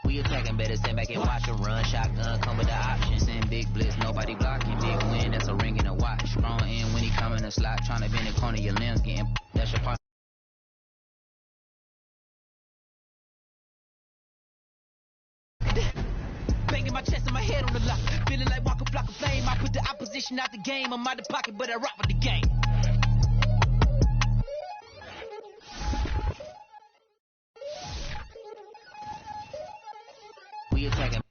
We attacking, better stand back and watch them run. Shotgun come with the option. Send big blitz, nobody blocking. Big win, that's a ring and a watch. Strong in when he come in the slot. Trying to bend the corner, your limbs getting. That's your part. Banging my chest and my head on the lock. Feeling like walk a block of flame. I put the opposition out the game. I'm out the pocket, but I rock with the game. We attacking.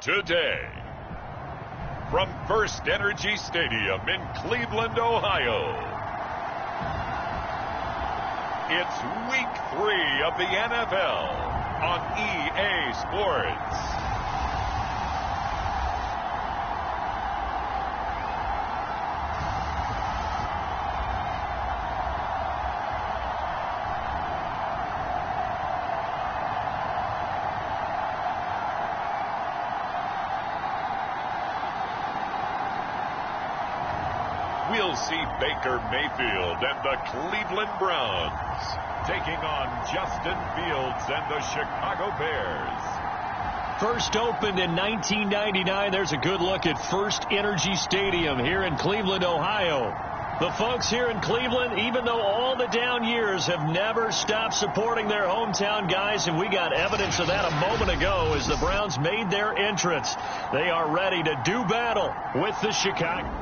Today, from First Energy Stadium in Cleveland, Ohio, it's Week 3 of the NFL on EA Sports. We'll see Baker Mayfield and the Cleveland Browns taking on Justin Fields and the Chicago Bears. first opened in 1999. There's a good look at First Energy Stadium here in Cleveland, Ohio. The folks here in Cleveland, even though all the down years, have never stopped supporting their hometown guys, and we got evidence of that a moment ago as the Browns made their entrance. They are ready to do battle with the Chicago.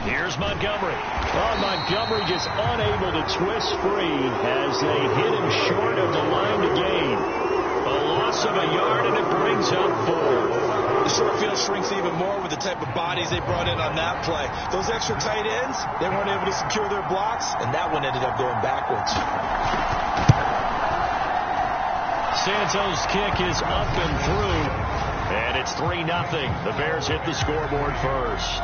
Here's Montgomery. Oh, Montgomery just unable to twist free as they hit him short of the line to gain. A loss of a yard, and it brings up 4. The short field shrinks even more with the type of bodies they brought in on that play. Those extra tight ends, they weren't able to secure their blocks, and that one ended up going backwards. Santos' kick is up and through, and it's 3-0. The Bears hit the scoreboard first.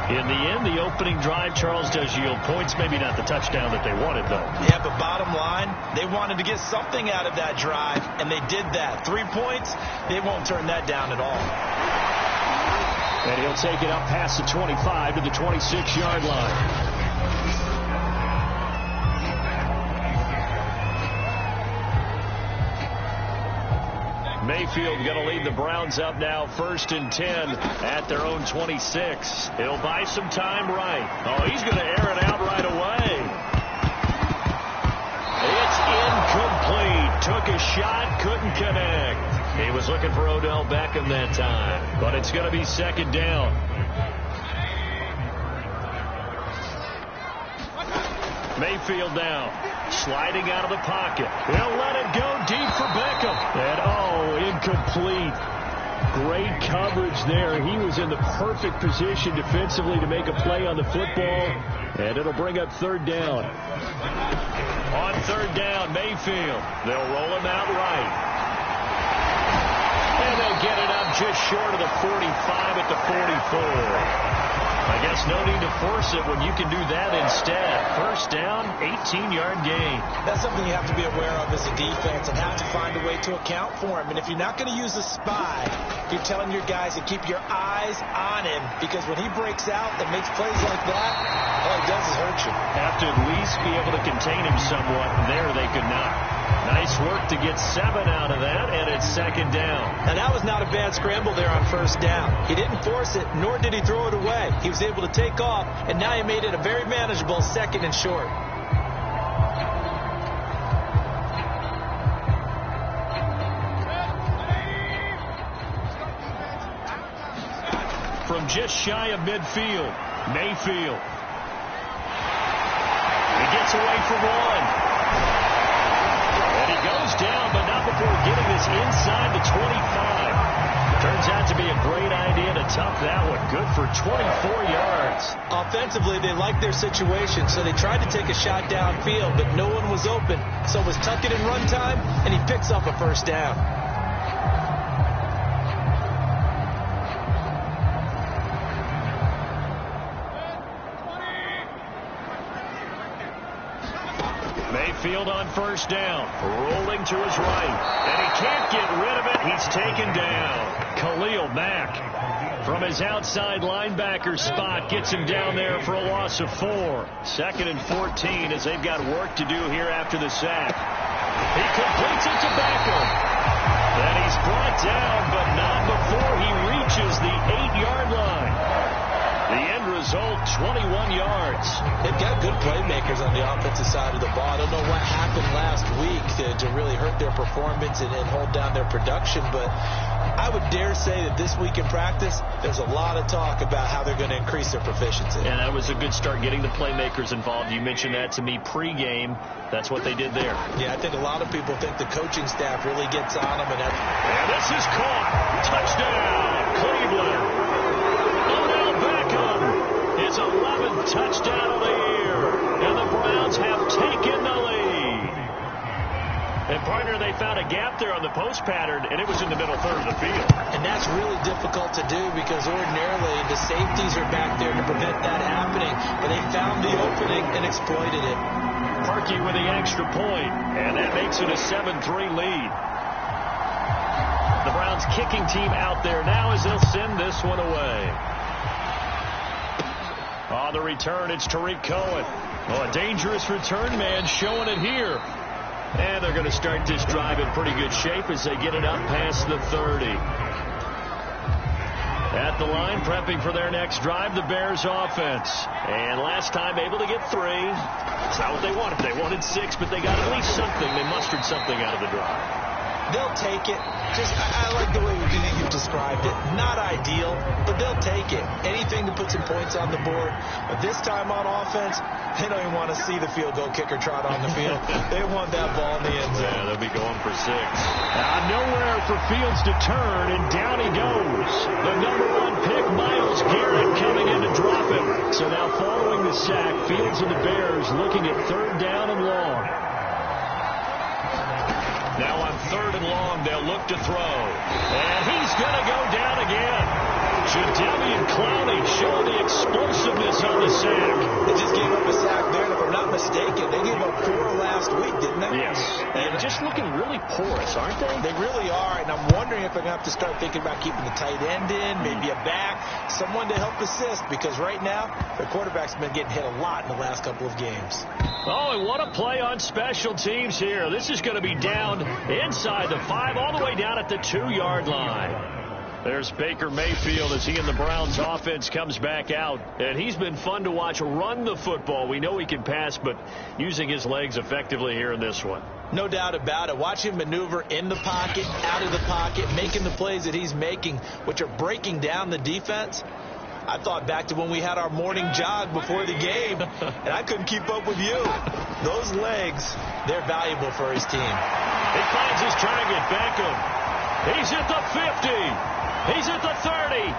In the end, the opening drive, Charles, does yield points. Maybe not the touchdown that they wanted, though. Yeah, but bottom line, they wanted to get something out of that drive, and they did that. 3 points, they won't turn that down at all. And he'll take it up past the 25 to the 26-yard line. Mayfield going to lead the Browns up now, 1st and 10 at their own 26. He'll buy some time right. Oh, he's going to air it out right away. It's incomplete. Took a shot, couldn't connect. He was looking for Odell Beckham that time, but it's going to be 2nd down. Mayfield now, sliding out of the pocket. He'll let it go deep for Beckham. And, incomplete. Great coverage there. He was in the perfect position defensively to make a play on the football, and it'll bring up 3rd down. On 3rd down, Mayfield. They'll roll him out right. And they'll get it up just short of the 45 at the 44. I guess no need to force it when you can do that instead. 1st down, 18-yard gain. That's something you have to be aware of as a defense and have to find a way to account for him. And if you're not going to use a spy, you're telling your guys to keep your eyes on him, because when he breaks out and makes plays like that, all he does is hurt you. Have to at least be able to contain him somewhat. There they could not. Nice work to get 7 out of that, and it's 2nd down. And that was not a bad scramble there on 1st down. He didn't force it, nor did he throw it away. He was able to take off, and now he made it a very manageable 2nd and short. From just shy of midfield, Mayfield. He gets away from 1. And he goes down, but not before getting this inside the 25. Turns out to be a great idea to tough that one. Good for 24 yards. Offensively, they liked their situation, so they tried to take a shot downfield, but no one was open. So it was tuck it in run time, and he picks up a 1st down. Mayfield on 1st down, rolling to his right, and he can't get rid of it. He's taken down. Khalil Mack from his outside linebacker spot gets him down there for a loss of 4. 2nd and 14 as they've got work to do here after the sack. He completes it to Beckham. And he's brought down, but not before he reaches the 8-yard line. The end result, 21 yards. They've got good playmakers on the offensive side of the ball. I don't know what happened last week to really hurt their performance and hold down their production, but I would dare say that this week in practice, there's a lot of talk about how they're going to increase their proficiency. And that was a good start, getting the playmakers involved. You mentioned that to me pregame. That's what they did there. Yeah, I think a lot of people think the coaching staff really gets on them. And this is caught. Touchdown, Cleveland. Odell Beckham, his 11th touchdown of the year. And the Browns have taken the lead. And, partner, they found a gap there on the post pattern, and it was in the middle third of the field. And that's really difficult to do because ordinarily the safeties are back there to prevent that happening. But they found the opening and exploited it. Parkey with the extra point, and that makes it a 7-3 lead. The Browns kicking team out there now as they'll send this one away. On the return, it's Tariq Cohen. Oh, a dangerous return man showing it here. And they're going to start this drive in pretty good shape as they get it up past the 30. At the line, prepping for their next drive, the Bears offense. And last time able to get 3. It's not what they wanted. They wanted 6, but they got at least something. They mustered something out of the drive. They'll take it. I like the way you've described it. Not ideal, but they'll take it. Anything to put some points on the board. But this time on offense, they don't even want to see the field goal kicker trot on the field. They want that ball in the end zone. Yeah, they'll be going for 6. Nowhere for Fields to turn, and down he goes. The number 1 pick, Myles Garrett, coming in to drop him. So now following the sack, Fields and the Bears looking at 3rd down and long. Now on 3rd and long, they'll look to throw. And he's going to go down again. Jadeveon Clowney showing the explosiveness on the sack. They just gave up a sack there, and if I'm not mistaken, they gave up 4 last week, didn't they? Yes. And just looking really porous, aren't they? They really are, and I'm wondering if they're going to have to start thinking about keeping the tight end in, maybe a back, someone to help assist, because right now, their quarterback's been getting hit a lot in the last couple of games. Oh, and what a play on special teams here. This is going to be down inside the 5, all the way down at the 2-yard line. There's Baker Mayfield as he and the Browns offense comes back out. And he's been fun to watch run the football. We know he can pass, but using his legs effectively here in this one. No doubt about it. Watch him maneuver in the pocket, out of the pocket, making the plays that he's making, which are breaking down the defense. I thought back to when we had our morning jog before the game, and I couldn't keep up with you. Those legs, they're valuable for his team. He finds his target, Beckham. He's at the 50. He's at the 30.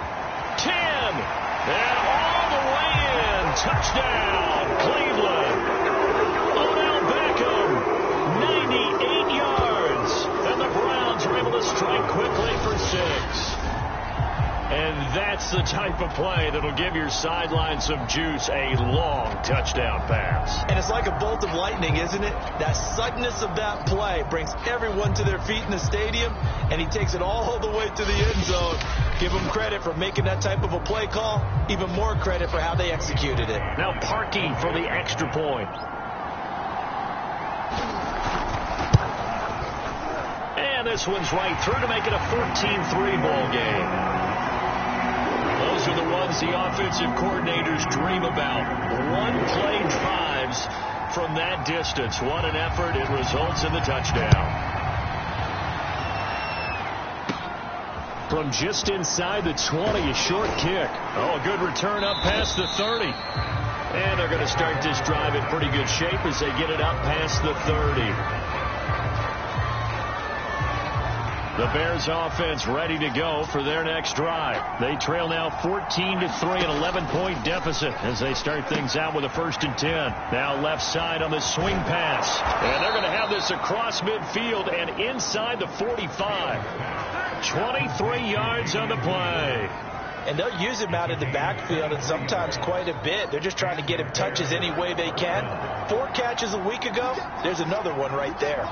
10. And all the way in. Touchdown, Cleveland. Odell Beckham, 98 yards. And the Browns are able to strike quickly for 6. And that's the type of play that'll give your sideline some juice, a long touchdown pass. And it's like a bolt of lightning, isn't it? That suddenness of that play brings everyone to their feet in the stadium, and he takes it all the way to the end zone. Give him credit for making that type of a play call. Even more credit for how they executed it. Now Parkey for the extra point. And this one's right through to make it a 14-3 ball game. Those are the ones the offensive coordinators dream about. One-play drives from that distance. What an effort. It results in the touchdown. From just inside the 20, a short kick. Oh, a good return up past the 30. And they're going to start this drive in pretty good shape as they get it up past the 30. The Bears offense ready to go for their next drive. They trail now 14-3, an 11-point deficit as they start things out with a 1st and 10. Now left side on the swing pass. And they're going to have this across midfield and inside the 45. 23 yards on the play. And they'll use him out in the backfield, and sometimes quite a bit. They're just trying to get him touches any way they can. 4 catches a week ago. There's another one right there.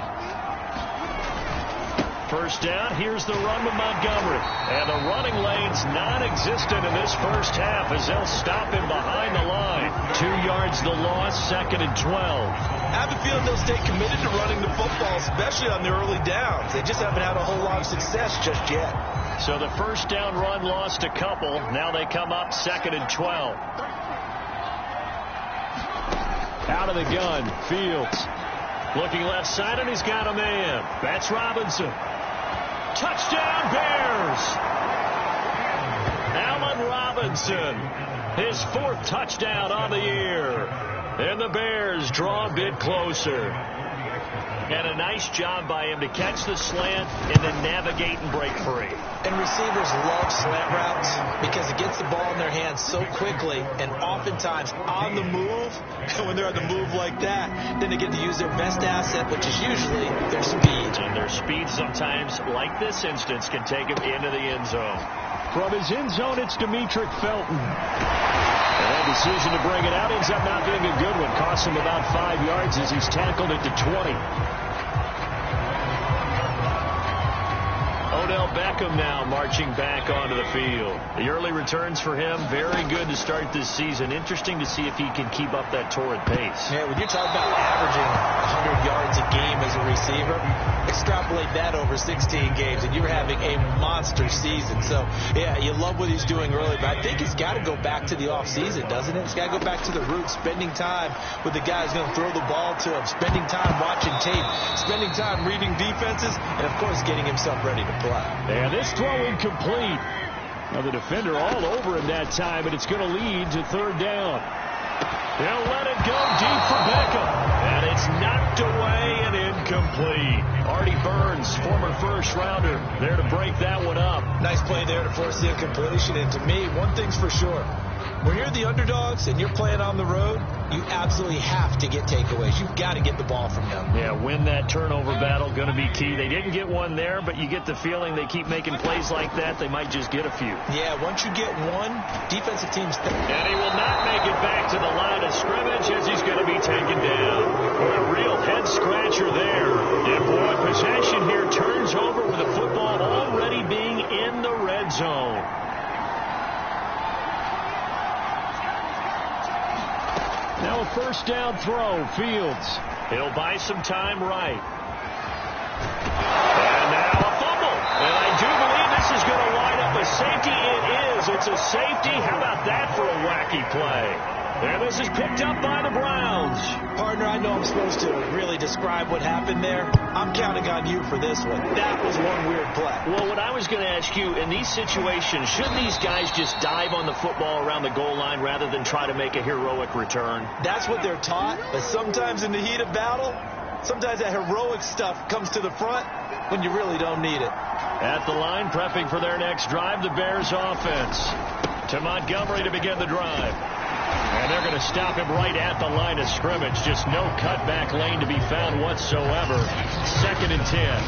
First down, here's the run with Montgomery. And the running lane's non-existent in this first half as they'll stop him behind the line. 2 yards the loss, 2nd and 12. I have a feeling they'll stay committed to running the football, especially on the early downs. They just haven't had a whole lot of success just yet. So the first down run lost a couple. Now they come up 2nd and 12. Out of the gun, Fields. Looking left side, and he's got a man. That's Robinson. Touchdown, Bears! Allen Robinson, his 4th touchdown on the year. And the Bears draw a bit closer. And a nice job by him to catch the slant and then navigate and break free. And receivers love slant routes because it gets the ball in their hands so quickly and oftentimes on the move. And when they're on the move like that, then they get to use their best asset, which is usually their speed. And their speed sometimes, like this instance, can take them into the end zone. From his end zone, it's Demetric Felton. And that decision to bring it out ends up not being a good one. Costs him about 5 yards as he's tackled at the 20. Odell Beckham now marching back onto the field. The early returns for him, very good to start this season. Interesting to see if he can keep up that torrid pace. Yeah, when you're talking about averaging 100 yards a game as a receiver, extrapolate that over 16 games, and you're having a monster season. So, yeah, you love what he's doing early, but I think he's got to go back to the offseason, doesn't it? He's got to go back to the roots, spending time with the guy who's going to throw the ball to him, spending time watching tape, spending time reading defenses, and, of course, getting himself ready to play. And this throw incomplete. Now the defender all over him that time, but it's going to lead to third down. They'll let it go deep for Beckham. And it's knocked away and incomplete. Artie Burns, former first-rounder, there to break that one up. Nice play there to force the incompletion. And to me, one thing's for sure. When you're the underdogs and you're playing on the road, you absolutely have to get takeaways. You've got to get the ball from them. Yeah, win that turnover battle, going to be key. They didn't get one there, but you get the feeling they keep making plays like that, they might just get a few. Yeah, once you get one, defensive teams think. And he will not make it back to the line of scrimmage as he's going to be taken down. A real head-scratcher there. And boy, possession here turns over with the football already being in the red zone. Now a first down throw, Fields. He'll buy some time right. And now a fumble. And I do believe this is going to wind up a safety. It is. It's a safety. How about that for a wacky play? And this is picked up by the Browns. Partner, I know I'm supposed to really describe what happened there. I'm counting on you for this one. That was one weird play. Well, what I was going to ask you, in these situations, should these guys just dive on the football around the goal line rather than try to make a heroic return? That's what they're taught, but sometimes in the heat of battle, sometimes that heroic stuff comes to the front when you really don't need it. At the line, prepping for their next drive, the Bears offense. To Montgomery to begin the drive. And they're going to stop him right at the line of scrimmage. Just no cutback lane to be found whatsoever. 2nd and 10.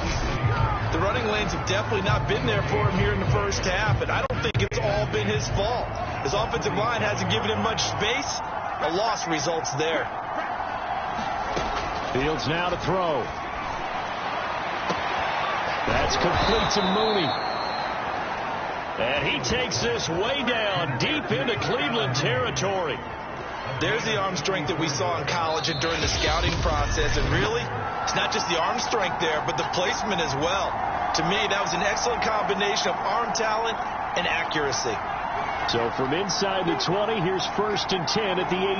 The running lanes have definitely not been there for him here in the first half, and I don't think it's all been his fault. His offensive line hasn't given him much space. A loss results there. Fields now to throw. That's complete to Mooney. And he takes this way down, deep into Cleveland territory. There's the arm strength that we saw in college and during the scouting process. And really, it's not just the arm strength there, but the placement as well. To me, that was an excellent combination of arm talent and accuracy. So from inside the 20, here's 1st and 10 at the 18.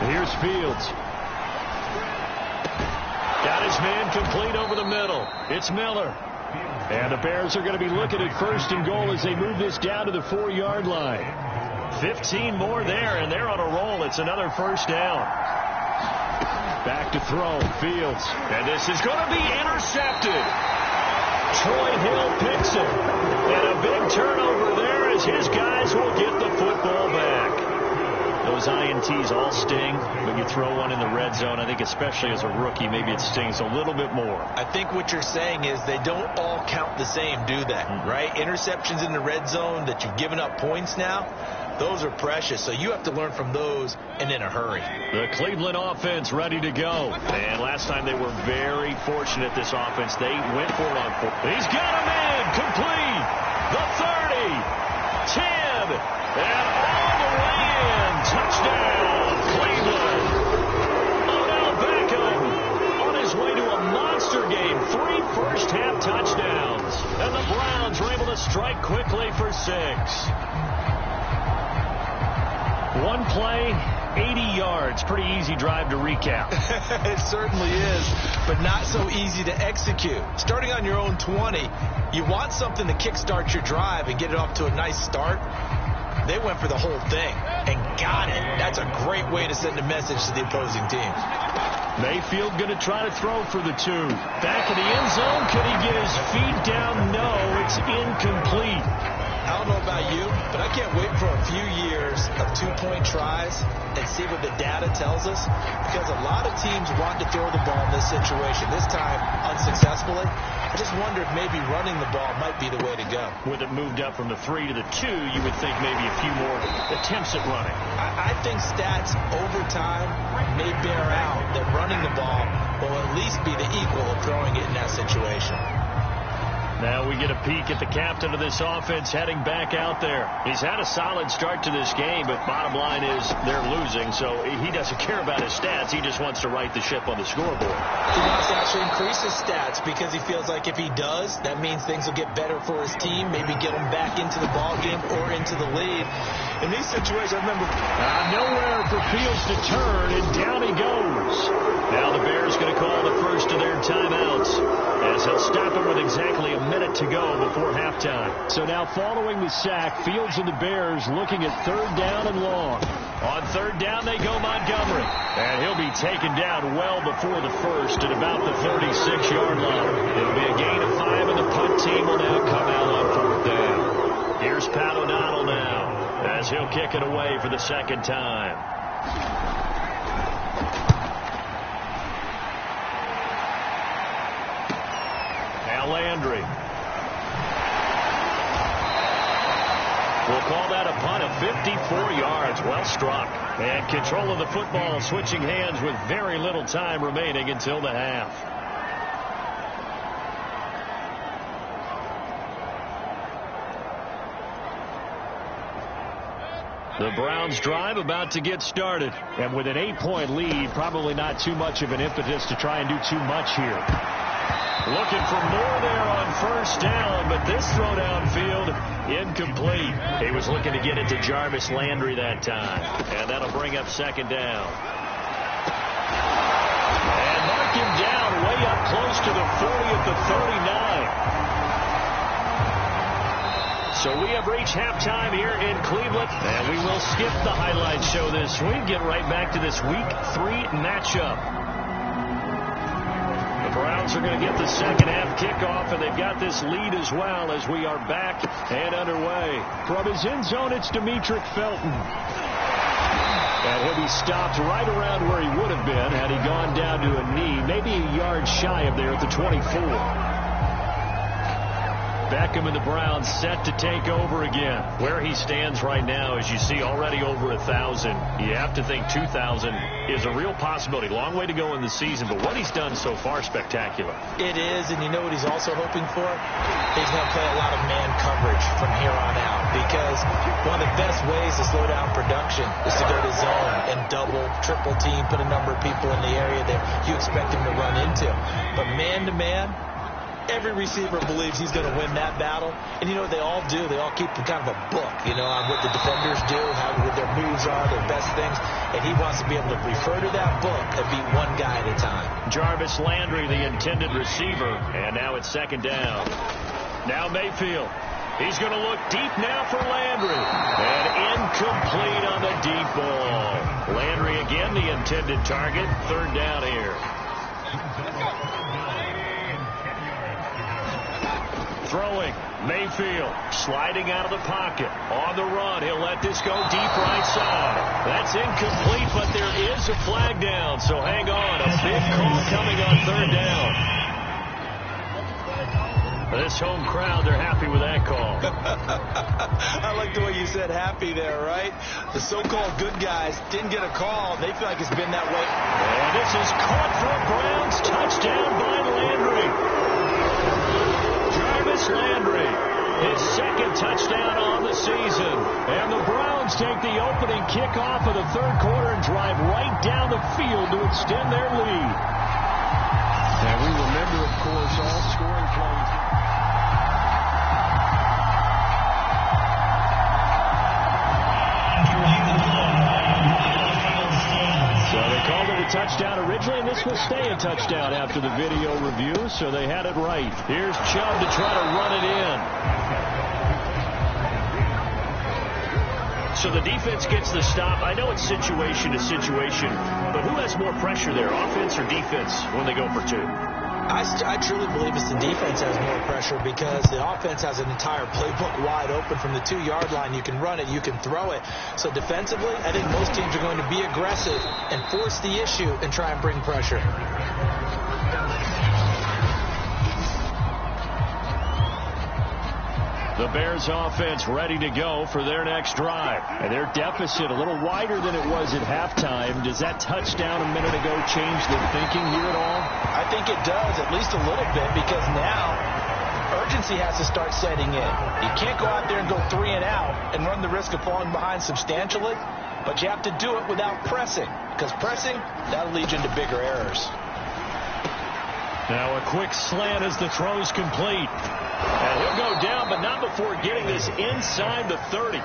Here's Fields. Got his man complete over the middle. It's Miller. And the Bears are going to be looking at 1st and goal as they move this down to the 4-yard line. 15 more there, and they're on a roll. It's another 1st down. Back to throw, Fields. And this is going to be intercepted. Troy Hill picks it. And a big turnover there as his guys will get the football back. Those INTs all sting. When you throw one in the red zone, I think especially as a rookie, maybe it stings a little bit more. I think what you're saying is they don't all count the same, do they? Right? Interceptions in the red zone that you've given up points now, those are precious. So you have to learn from those and in a hurry. The Cleveland offense ready to go. And last time they were very fortunate, this offense. They went for it on 4. He's got a man complete. The 30, 10, and all the way in. Touchdown, Cleveland. Odell Beckham on his way to a monster game. 3 first-half touchdowns. And the Browns were able to strike quickly for 6. One play, 80 yards. Pretty easy drive to recap. It certainly is, but not so easy to execute. Starting on your own 20, you want something to kickstart your drive and get it off to a nice start. they went for the whole thing and got it. That's a great way to send a message to the opposing team. Mayfield going to try to throw for the 2. Back in the end zone. Could he get his feet down? No, it's incomplete. I don't know about you, but I can't wait for a few years of 2-point tries and see what the data tells us, because a lot of teams want to throw the ball in this situation, this time unsuccessfully. I just wonder if maybe running the ball might be the way to go. With it moved up from the 3 to the 2, you would think maybe a few more attempts at running. I think stats over time may bear out that running the ball will at least be the equal of throwing it in that situation. Now we get a peek at the captain of this offense heading back out there. He's had a solid start to this game, but bottom line is they're losing, so he doesn't care about his stats. He just wants to right the ship on the scoreboard. He wants to actually increase his stats because he feels like if he does, that means things will get better for his team, maybe get him back into the ball game or into the lead. In these situations, I remember nowhere for Fields to turn, and down he goes. Now the Bears going to call the first of their timeouts, as he'll stop him with exactly a minute to go before halftime. So now following the sack, Fields and the Bears looking at 3rd down and long. On 3rd down they go Montgomery, and he'll be taken down well before the first at about the 36-yard line. It'll be a gain of 5, and the punt team will now come out on 4th down. Here's Pat O'Donnell now, as he'll kick it away for the 2nd time. Landry. We'll call that a punt of 54 yards. Well struck. And control of the football switching hands with very little time remaining until the half. The Browns drive about to get started. And with an 8-point lead, probably not too much of an impetus to try and do too much here. Looking for more there on 1st down, but this throw downfield incomplete. He was looking to get it to Jarvis Landry that time, and that'll bring up 2nd down. And mark him down way up close to the 40 at the 39. So we have reached halftime here in Cleveland, and we will skip the highlight show this week. Get right back to this Week 3 matchup. The Browns are going to get the 2nd half kickoff, and they've got this lead as well as we are back and underway. From his end zone, it's Demetric Felton. And he'll be stopped right around where he would have been had he gone down to a knee, maybe a yard shy of there at the 24. Beckham and the Browns set to take over again. Where he stands right now, as you see, already over 1,000. You have to think 2,000 is a real possibility. Long way to go in the season, but what he's done so far, spectacular. It is, and you know what he's also hoping for? He's going to play a lot of man coverage from here on out, because one of the best ways to slow down production is to go to zone and double, triple team, put a number of people in the area that you expect him to run into. But man-to-man, every receiver believes he's going to win that battle. And you know what they all do? They all keep kind of a book, you know, on what the defenders do, what their moves are, their best things. And he wants to be able to refer to that book and beat one guy at a time. Jarvis Landry, the intended receiver. And now it's 2nd down. Now Mayfield. He's going to look deep now for Landry. And incomplete on the deep ball. Landry again, the intended target. 3rd down here. Throwing, Mayfield sliding out of the pocket. On the run, he'll let this go deep right side. That's incomplete, but there is a flag down, so hang on. A big call coming on 3rd down. This home crowd, they're happy with that call. I like the way you said happy there, right? The so-called good guys didn't get a call. They feel like it's been that way. And this is caught for a Browns touchdown by Landry. Jarvis Landry, his 2nd touchdown on the season. And the Browns take the opening kickoff of the 3rd quarter and drive right down the field to extend their lead. And we remember, of course, all scoring plays. So they called it a touchdown originally, and this will stay a touchdown after the video review, so they had it right. Here's Chubb to try to run it in. So the defense gets the stop. I know it's situation to situation, but who has more pressure there, offense or defense, when they go for two? I truly believe it's the defense has more pressure because the offense has an entire playbook wide open from the 2-yard line. You can run it, you can throw it. So defensively, I think most teams are going to be aggressive and force the issue and try and bring pressure. The Bears offense ready to go for their next drive. And their deficit a little wider than it was at halftime. Does that touchdown a minute ago change their thinking here at all? I think it does, at least a little bit, because now urgency has to start setting in. You can't go out there and go 3 and out and run the risk of falling behind substantially, but you have to do it without pressing, because pressing, that'll lead you into bigger errors. Now a quick slant as the throw's complete. And he'll go down, but not before getting this inside the 30.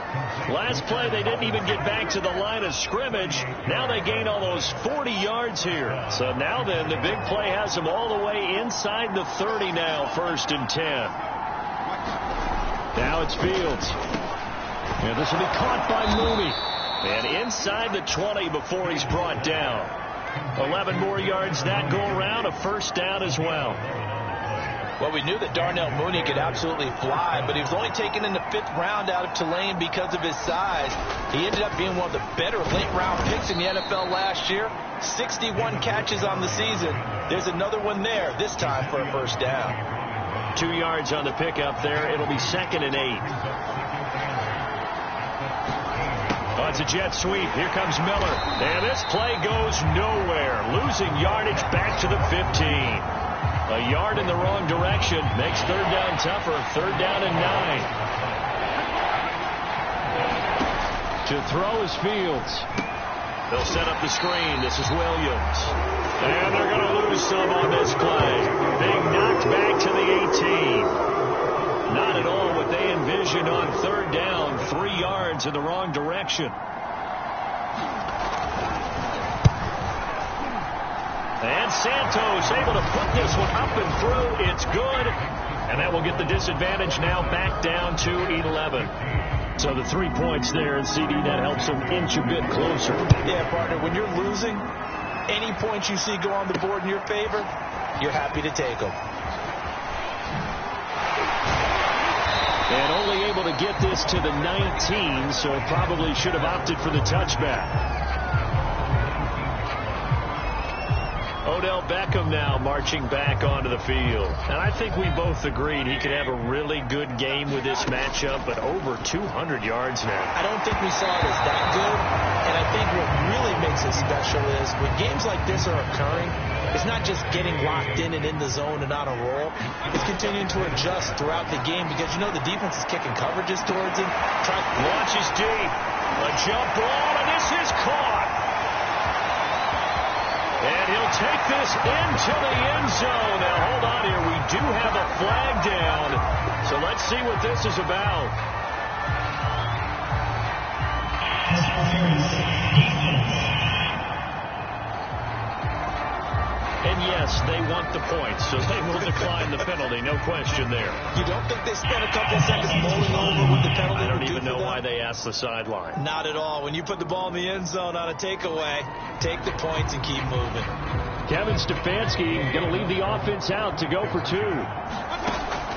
Last play, they didn't even get back to the line of scrimmage. Now they gain almost 40 yards here. So now then, the big play has them all the way inside the 30 now, 1st and 10. Now it's Fields. And this will be caught by Mooney. And inside the 20 before he's brought down. 11 more yards that go around, a 1st down as well. Well, we knew that Darnell Mooney could absolutely fly, but he was only taken in the 5th round out of Tulane because of his size. He ended up being one of the better late-round picks in the NFL last year. 61 catches on the season. There's another one there, this time for a 1st down. 2 yards on the pickup there. It'll be 2nd and 8. Oh, it's a jet sweep. Here comes Miller. And this play goes nowhere. Losing yardage back to the 15. A yard in the wrong direction makes 3rd down tougher. 3rd down and 9. To throw is Fields. They'll set up the screen. This is Williams. And they're going to lose some on this play. Being knocked back to the 18. Not at all what they envisioned on 3rd down. 3 yards in the wrong direction. And Santos able to put this one up and through. It's good. And that will get the disadvantage now back down to 11. So the 3 points there, and CD, that helps them inch a bit closer. Yeah, partner, when you're losing, any points you see go on the board in your favor, you're happy to take them. And only able to get this to the 19, so probably should have opted for the touchback. Odell Beckham now marching back onto the field. And I think we both agreed he could have a really good game with this matchup, but over 200 yards now. I don't think we saw it as that good. And I think what really makes it special is when games like this are occurring, it's not just getting locked in and in the zone and on a roll. It's continuing to adjust throughout the game because, you know, the defense is kicking coverages towards him. Launches deep. A jump ball, and this is caught. And he'll take this into the end zone. Now, hold on here. We do have a flag down. So let's see what this is about. And yes, they want the points, so they will decline the penalty. No question there. You don't think they spent a couple seconds mulling over what the penalty I don't would do even for know them? why they asked the sideline. Not at all. When you put the ball in the end zone on a takeaway, take the points and keep moving. Kevin Stefanski going to leave the offense out to go for 2.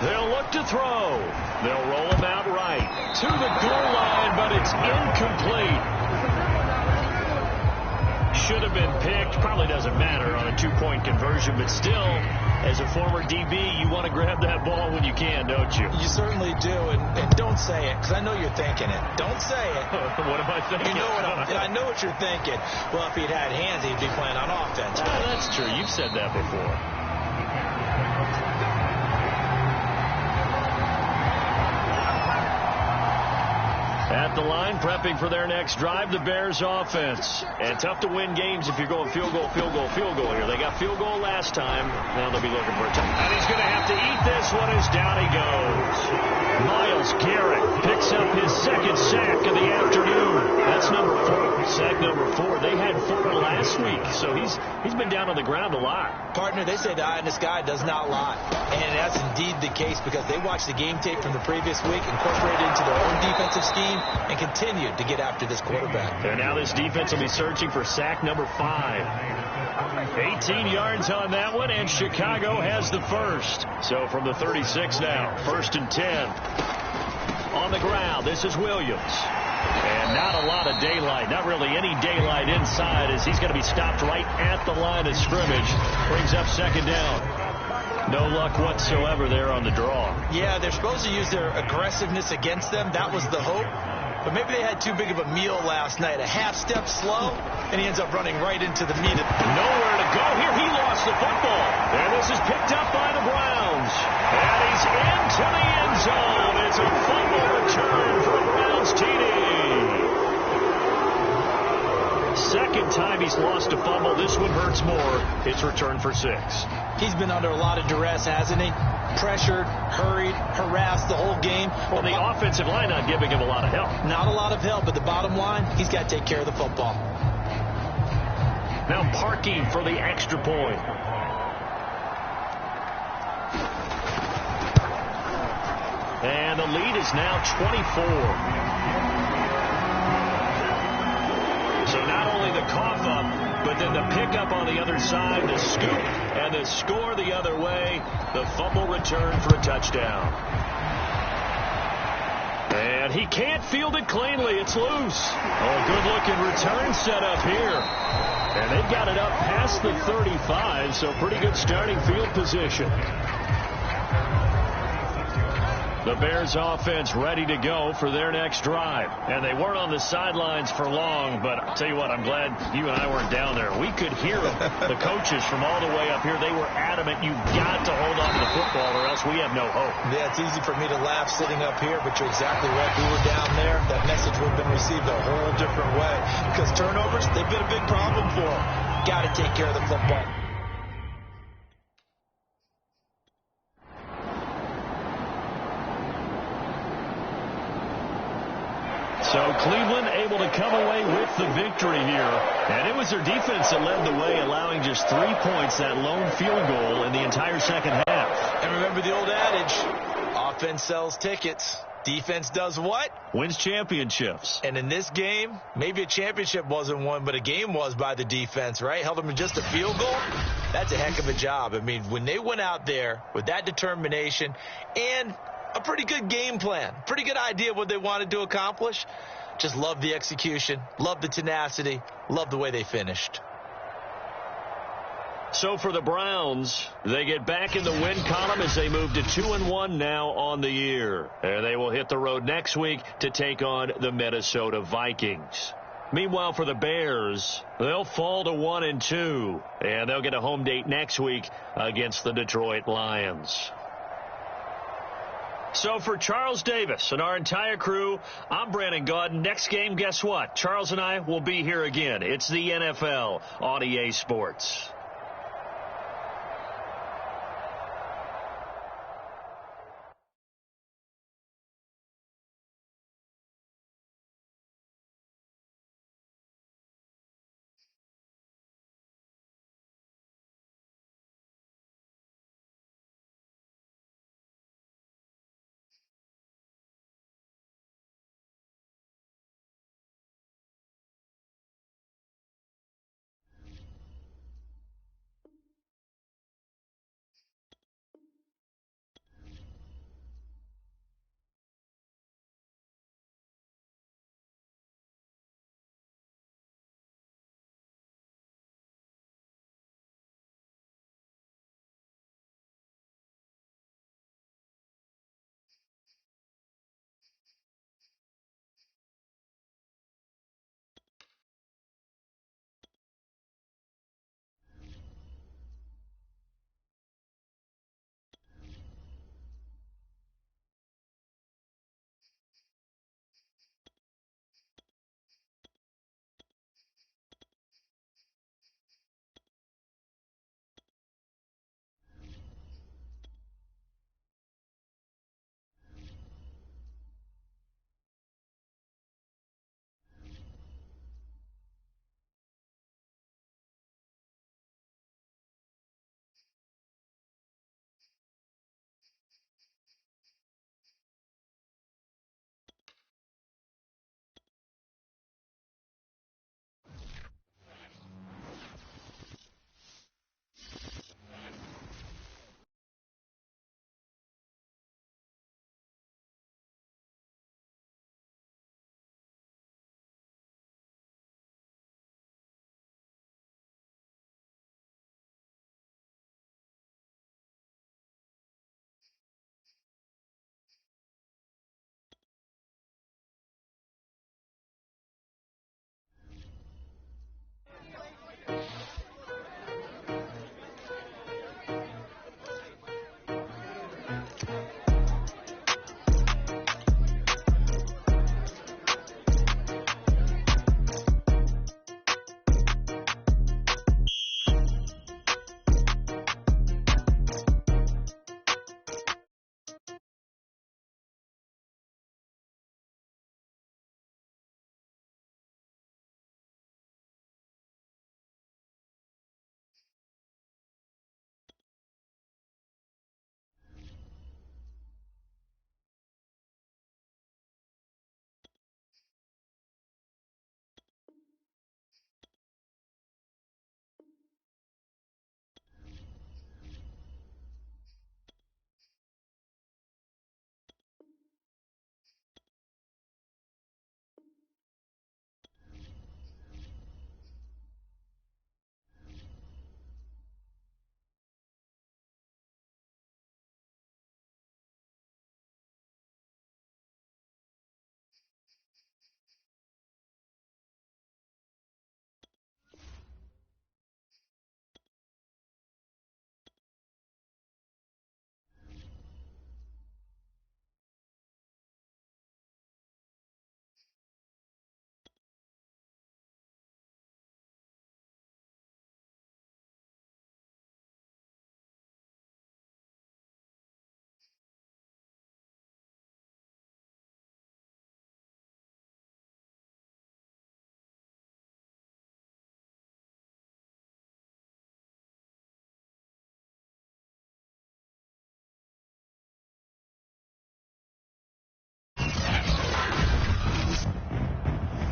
They'll look to throw. They'll roll him out right to the goal line, but it's incomplete. Should have been picked. Probably doesn't matter on a 2-point conversion, but still, as a former DB, you want to grab that ball when you can, don't you? You certainly do, and don't say it, because I know you're thinking it. Don't say it. What am I thinking? You know what I know what you're thinking. Well, if he'd had hands, he'd be playing on offense. That's true. You've said that before. At the line, prepping for their next drive, the Bears offense. And tough to win games if you're going field goal, field goal, field goal here. They got field goal last time. Now they'll be looking for a touchdown. And he's going to have to eat this one as down he goes. Myles Garrett picks up his 2nd sack of the afternoon. That's number 4. Sack number 4. They had 4 last week, so he's been down on the ground a lot. Partner, they say the eye in the sky does not lie. And that's indeed the case because they watched the game tape from the previous week, incorporated it into their own defensive scheme, and continued to get after this quarterback. And now this defense will be searching for sack number 5. 18 yards on that one, and Chicago has the first. So from the 36 now, 1st and 10. On the ground, this is Williams. And not a lot of daylight, not really any daylight inside as he's going to be stopped right at the line of scrimmage. Brings up 2nd down. No luck whatsoever there on the draw. Yeah, they're supposed to use their aggressiveness against them. That was the hope. But maybe they had too big of a meal last night. A half step slow, and he ends up running right into the meat. Nowhere to go here. He lost the football. And this is picked up by the Browns. And he's into the end zone. It's a fumble return for a Browns TD. Second time he's lost a fumble. This one hurts more. It's returned for 6. He's been under a lot of duress, hasn't he? Pressured, hurried, harassed the whole game. Well, the offensive line not giving him a lot of help. Not a lot of help, but the bottom line, he's got to take care of the football. Now parking for the extra point. And the lead is now 24. So not only the cough up, but then the pickup on the other side, the scoop, and the score the other way. The fumble return for a touchdown. And he can't field it cleanly. It's loose. Oh, good-looking return set up here. And they've got it up past the 35, so pretty good starting field position. The Bears offense ready to go for their next drive. And they weren't on the sidelines for long, but I'll tell you what, I'm glad you and I weren't down there. We could hear them. The coaches from all the way up here, they were adamant, you've got to hold on to the football or else we have no hope. Yeah, it's easy for me to laugh sitting up here, but you're exactly right. We were down there. That message would have been received a whole different way. Because turnovers, they've been a big problem for them. Got to take care of the football. So Cleveland able to come away with the victory here. And it was their defense that led the way, allowing just 3 points, that lone field goal in the entire second half. And remember the old adage, offense sells tickets. Defense does what? Wins championships. And in this game, maybe a championship wasn't won, but a game was by the defense, right? Held them to just a field goal. That's a heck of a job. I mean, when they went out there with that determination and a pretty good game plan, pretty good idea of what they wanted to accomplish. Just love the execution, love the tenacity, love the way they finished. So for the Browns, they get back in the win column as they move to 2-1 now on the year. And they will hit the road next week to take on the Minnesota Vikings. Meanwhile, for the Bears, they'll fall to 1-2, and they'll get a home date next week against the Detroit Lions. So for Charles Davis and our entire crew, I'm Brandon Gaudin. Next game, guess what? Charles and I will be here again. It's the NFL on EA Sports.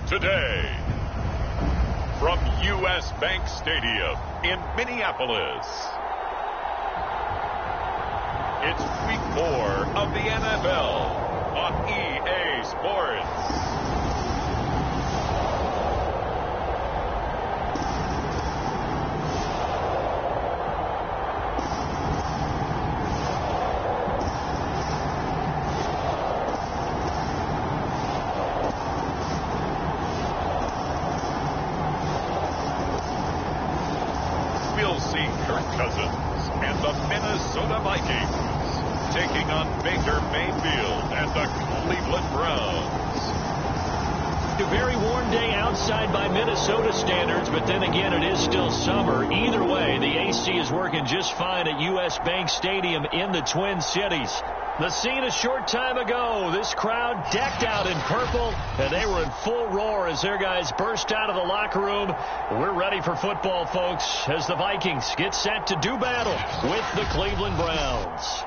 today. From U.S. Bank Stadium in Minneapolis, it's Week 4 of the NFL on EA Sports. We'll see Kirk Cousins and the Minnesota Vikings taking on Baker Mayfield and the Cleveland Browns. A very warm day outside by Minnesota standards, but then again, it is still summer. Either way, the AC is working just fine at U.S. Bank Stadium in the Twin Cities. The scene a short time ago, this crowd decked out in purple, and they were in full roar as their guys burst out of the locker room. We're ready for football, folks, as the Vikings get set to do battle with the Cleveland Browns.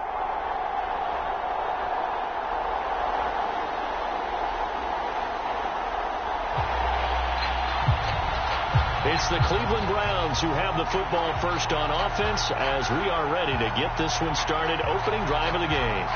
It's the Cleveland Browns who have the football first on offense as we are ready to get this one started. Opening drive of the game.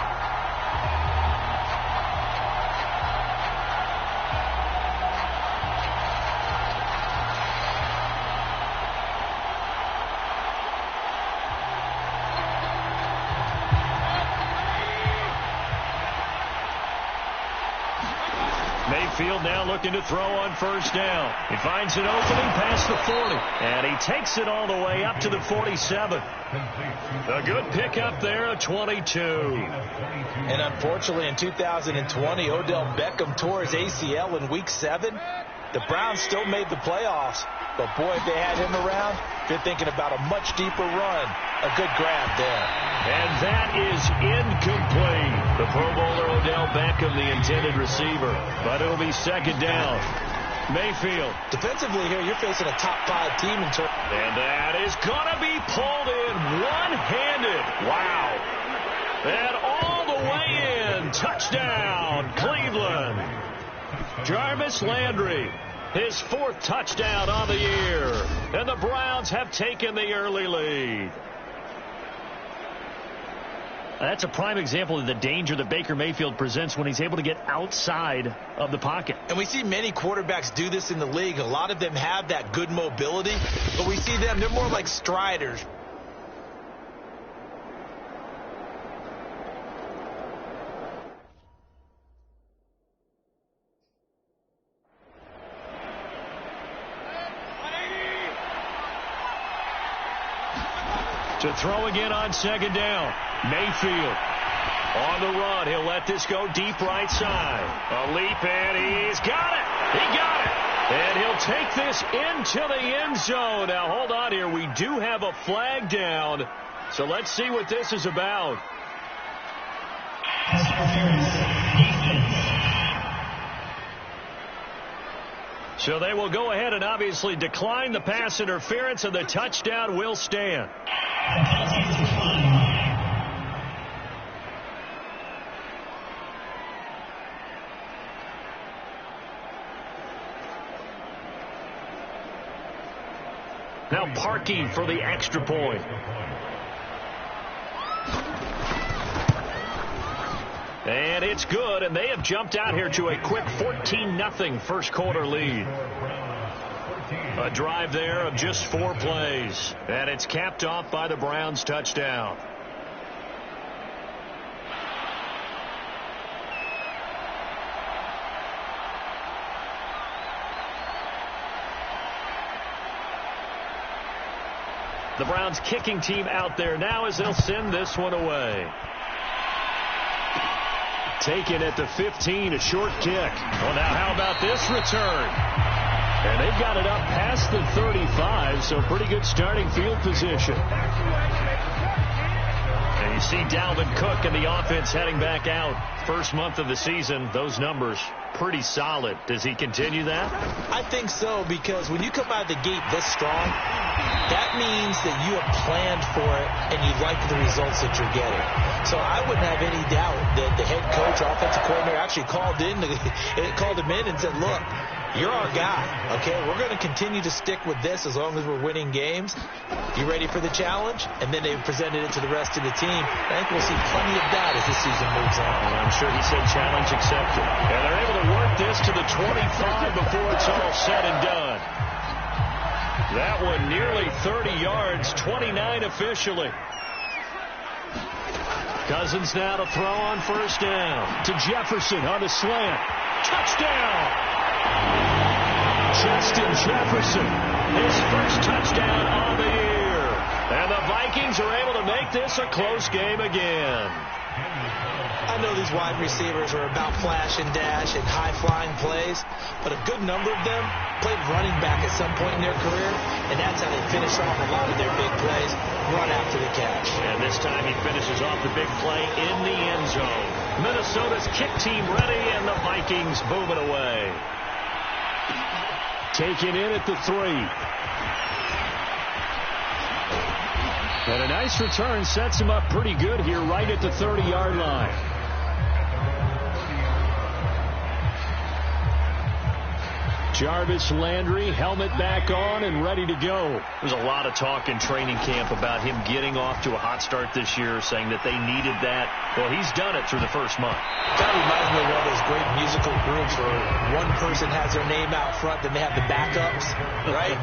Mayfield now looking to throw on first down. He finds an opening past the 40, and he takes it all the way up to the 47. A good pickup there, a 22. And unfortunately, in 2020, Odell Beckham tore his ACL in Week 7. The Browns still made the playoffs, but boy, if they had him around, they're thinking about a much deeper run. A good grab there. And that is incomplete. The Pro Bowler Odell Beckham, the intended receiver. But it'll be second down. Mayfield. Defensively here, you're facing a top 5 team in turn. And that is going to be pulled in one-handed. Wow. And all the way in. Touchdown, Cleveland. Jarvis Landry. His 4th touchdown on the year. And the Browns have taken the early lead. That's a prime example of the danger that Baker Mayfield presents when he's able to get outside of the pocket. And we see many quarterbacks do this in the league. A lot of them have that good mobility, but we see them, they're more like striders. To throw again on second down. Mayfield on the run. He'll let this go deep right side. A leap, and he's got it. He got it. And he'll take this into the end zone. Now, hold on here. We do have a flag down. So let's see what this is about. So they will go ahead and obviously decline the pass interference, and the touchdown will stand. Now Parkey for the extra point. And it's good, and they have jumped out here to a quick 14-0 first quarter lead. A drive there of just 4 plays, and it's capped off by the Browns' touchdown. The Browns kicking team out there now as they'll send this one away. Taken at the 15, a short kick. Well, now how about this return? And they've got it up past the 35, so pretty good starting field position. And you see Dalvin Cook and the offense heading back out. First month of the season, those numbers pretty solid. Does he continue that? I think so, because when you come out of the gate this strong, that means that you have planned for it and you like the results that you're getting. So I wouldn't have any doubt that the head coach, offensive coordinator, actually called him in and said, look, you're our guy, okay? We're going to continue to stick with this as long as we're winning games. You ready for the challenge? And then they presented it to the rest of the team. I think we'll see plenty of that as the season moves on. And I'm sure he said challenge accepted. And they're able to work this to the 25 before it's all said and done. That one nearly 30 yards, 29 officially. Cousins now to throw on first down. To Jefferson on the slant. Touchdown! Justin Jefferson, his first touchdown on the year. And the Vikings are able to make this a close game again. I know these wide receivers are about flash and dash and high-flying plays, but a good number of them played running back at some point in their career, and that's how they finish off a lot of their big plays, run after the catch. And this time he finishes off the big play in the end zone. Minnesota's kick team ready, and the Vikings boom it away. Taken in at the 3. And a nice return sets him up pretty good here right at the 30-yard line. Jarvis Landry, helmet back on and ready to go. There's a lot of talk in training camp about him getting off to a hot start this year, saying that they needed that. Well, he's done it through the first month. That reminds me of one of those great musical groups where one person has their name out front, then they have the backups, right?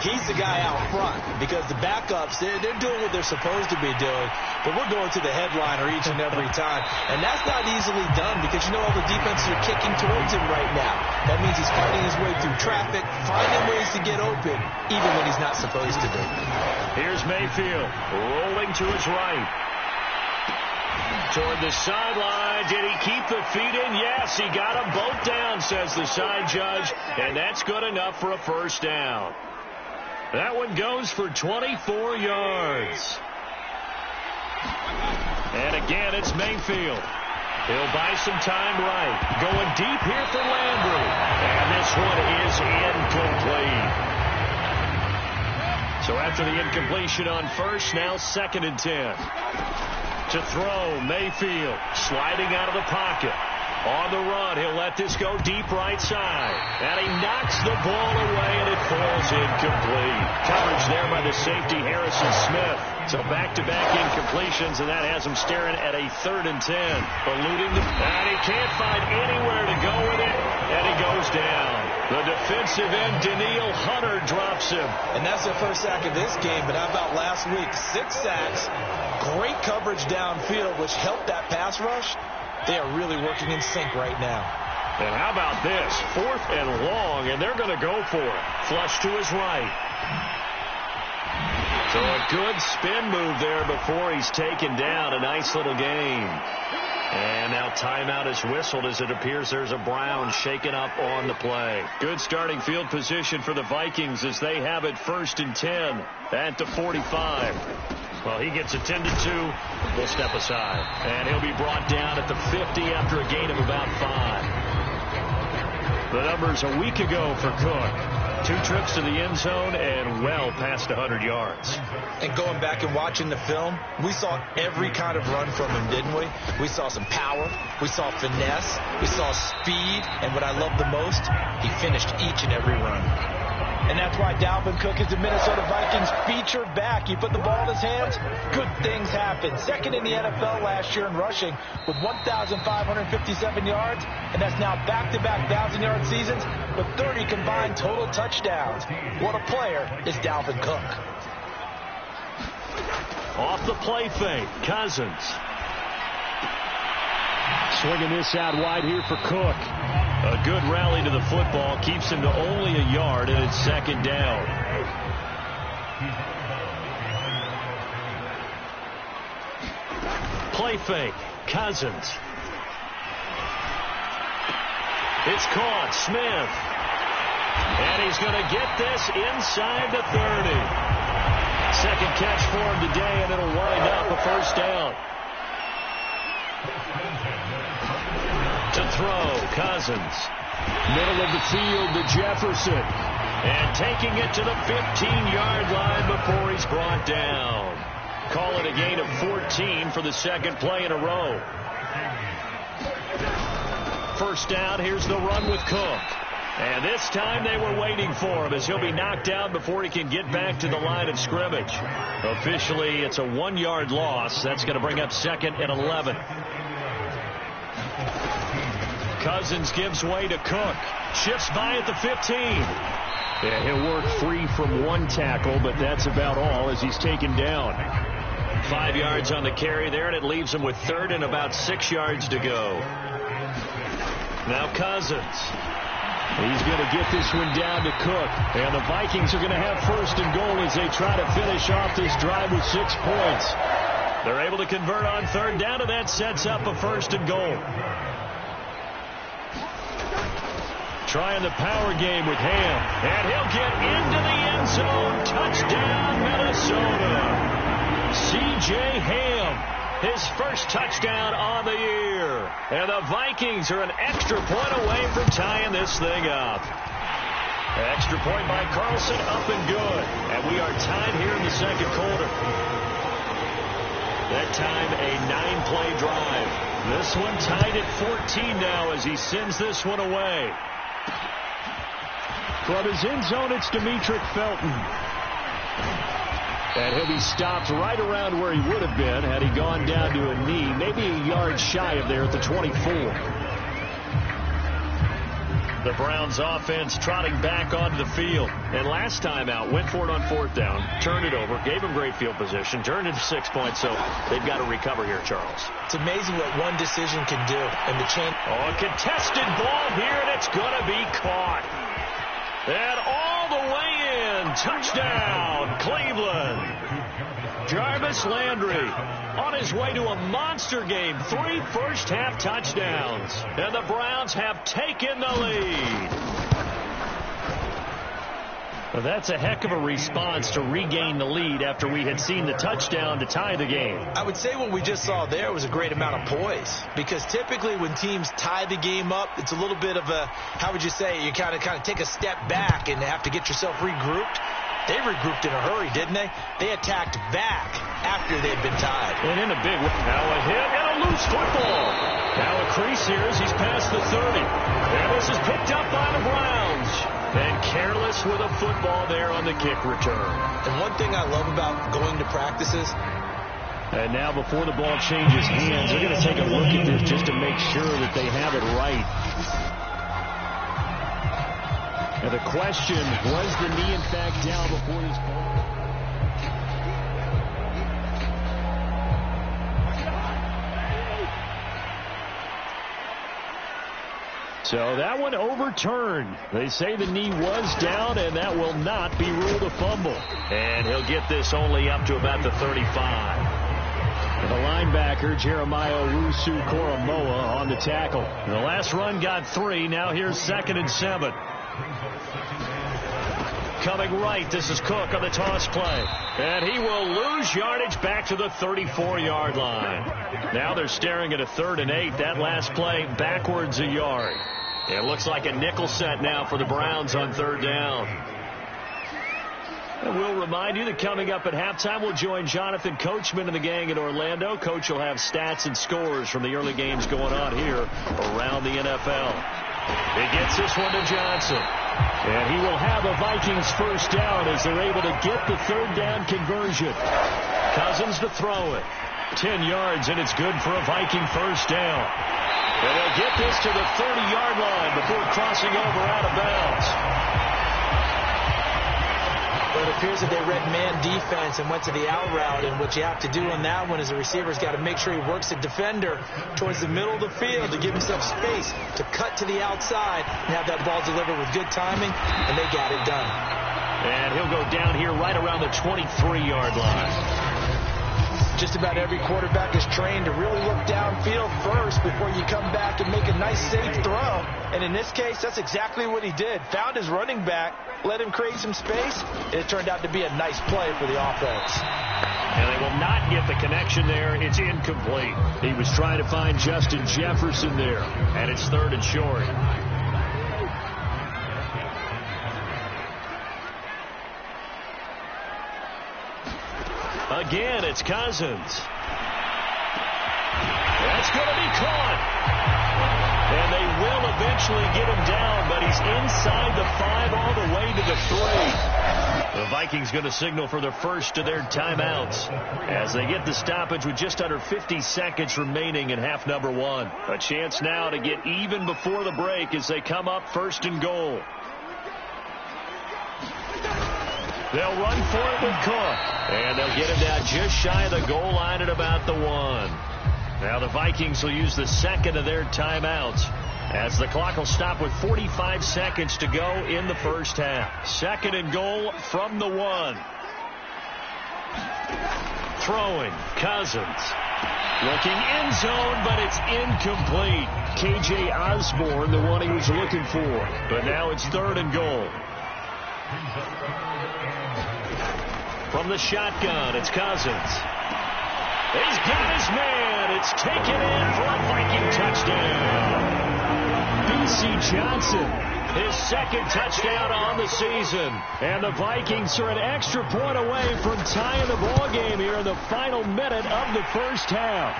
He's the guy out front because the backups, they're doing what they're supposed to be doing, but we're going to the headliner each and every time. And that's not easily done because you know all the defenses are kicking towards him right now. That means he's fighting his way through traffic, finding ways to get open, even when he's not supposed to be. Here's Mayfield, rolling to his right. Toward the sideline. Did he keep the feet in? Yes, he got them both down, says the side judge, and that's good enough for a first down. That one goes for 24 yards. And again, it's Mayfield. He'll buy some time right. Going deep here for Landry. And this one is incomplete. So after the incompletion on first, now 2nd and 10. To throw, Mayfield sliding out of the pocket. On the run, he'll let this go deep right side. And he knocks the ball away, and it falls incomplete. Coverage there by the safety, Harrison Smith. So back-to-back incompletions, and that has him staring at a 3rd and 10. Eluding the... And he can't find anywhere to go with it, and he goes down. The defensive end, Daniil Hunter, drops him. And that's the first sack of this game, but how about last week? 6 sacks, great coverage downfield, which helped that pass rush. They are really working in sync right now. And how about this? 4th and long, and they're going to go for it. Flush to his right. So a good spin move there before he's taken down. A nice little gain. And now timeout is whistled as it appears there's a Brown shaken up on the play. Good starting field position for the Vikings as they have it 1st and 10 at the 45. Well, he gets attended to. We'll step aside. And he'll be brought down at the 50 after a gain of about 5. The numbers a week ago for Cook. 2 trips to the end zone and well past 100 yards. And going back and watching the film, we saw every kind of run from him, didn't we? We saw some power. We saw finesse. We saw speed. And what I love the most, he finished each and every run. And that's why Dalvin Cook is the Minnesota Vikings featured back. You put the ball in his hands, good things happen. 2nd in the NFL last year in rushing with 1,557 yards, and that's now back-to-back 1,000-yard seasons with 30 combined total touchdowns. What a player is Dalvin Cook. Off the play fake, Cousins. Swinging this out wide here for Cook. A good rally to the football keeps him to only a yard, and it's 2nd down. Play fake, Cousins. It's caught, Smith. And he's going to get this inside the 30. 2nd catch for him today, and it'll wind up a first down. To throw, Cousins. Middle of the field to Jefferson. And taking it to the 15-yard line before he's brought down. Call it a gain of 14 for the 2nd play in a row. First down, here's the run with Cook. And this time they were waiting for him as he'll be knocked down before he can get back to the line of scrimmage. Officially, it's a 1-yard loss. That's going to bring up 2nd and 11. Cousins gives way to Cook. Shifts by at the 15. Yeah, he'll work free from one tackle, but that's about all as he's taken down. 5 yards on the carry there, and it leaves him with 3rd and about 6 yards to go. Now Cousins. He's going to get this one down to Cook. And the Vikings are going to have 1st and goal as they try to finish off this drive with 6 points. They're able to convert on 3rd down, and that sets up a 1st and goal. Trying the power game with Ham. And he'll get into the end zone. Touchdown, Minnesota. C.J. Ham. His first touchdown on the year. And the Vikings are an extra point away from tying this thing up. Extra point by Carlson, up and good. And we are tied here in the 2nd quarter. That time a 9-play drive. This one tied at 14 now as he sends this one away. From his end zone, it's Demetric Felton. And he'll be stopped right around where he would have been had he gone down to a knee, maybe a yard shy of there at the 24. The Browns offense trotting back onto the field. And last time out, went for it on 4th down, turned it over, gave him great field position, turned it to 6 points, so they've got to recover here, Charles. It's amazing what one decision can do. And the chain. Oh, a contested ball here, and it's going to be caught. And all the way in. Touchdown, Cleveland. Jarvis Landry on his way to a monster game. 3 first-half touchdowns. And the Browns have taken the lead. Well, that's a heck of a response to regain the lead after we had seen the touchdown to tie the game. I would say what we just saw there was a great amount of poise, because typically when teams tie the game up, it's a little bit of a, how would you say, you kind of take a step back and have to get yourself regrouped. They regrouped in a hurry, didn't they? They attacked back after they'd been tied. And in a big way. Now a hit and a loose football. Now a crease here as he's past the 30. And this is picked up by the Browns. And careless with a football there on the kick return. And one thing I love about going to practices. And now before the ball changes hands, they're going to take a look at this just to make sure that they have it right. And the question, was the knee in fact down before this ball? So that one overturned. They say the knee was down, and that will not be ruled a fumble. And he'll get this only up to about the 35. And the linebacker, Jeremiah Owusu-Koramoah, on the tackle. And the last run got 3. Now here's 2nd and 7. Coming right, this is Cook on the toss play. And he will lose yardage back to the 34-yard line. Now they're staring at a 3rd and 8. That last play backwards a yard. It looks like a nickel set now for the Browns on 3rd down. And we'll remind you that coming up at halftime, we'll join Jonathan Coachman and the gang in Orlando. Coach will have stats and scores from the early games going on here around the NFL. He gets this one to Johnson. And he will have a Vikings first down as they're able to get the 3rd down conversion. Cousins to throw it. 10 yards, and it's good for a Viking first down. And they'll get this to the 30-yard line before crossing over out of bounds. But it appears that they read man defense and went to the out route, and what you have to do on that one is the receiver's got to make sure he works the defender towards the middle of the field to give himself space to cut to the outside and have that ball delivered with good timing, and they got it done. And he'll go down here right around the 23-yard line. Just about every quarterback is trained to really look downfield first before you come back and make a nice, safe throw. And in this case, that's exactly what he did. Found his running back, let him create some space, and it turned out to be a nice play for the offense. And they will not get the connection there. It's incomplete. He was trying to find Justin Jefferson there, and it's 3rd and short. Again, it's Cousins. That's going to be caught. And they will eventually eventually get him down, but he's inside the 5 all the way to the 3. The Vikings going to signal for the first of their timeouts as they get the stoppage with just under 50 seconds remaining in half number 1. A chance now to get even before the break as they come up first and goal. They'll run for it with Cook, and they'll get him down just shy of the goal line at about the 1. Now the Vikings will use the second of their timeouts as the clock will stop with 45 seconds to go in the first half. Second and goal from the 1. Throwing, Cousins. Looking end zone, but it's incomplete. K.J. Osborne, the one he was looking for. But now it's third and goal. From the shotgun, it's Cousins. He's got his man. It's taken in for a Viking touchdown. B.C. Johnson, his second touchdown on the season. And the Vikings are an extra point away from tying the ball game here in the final minute of the first half.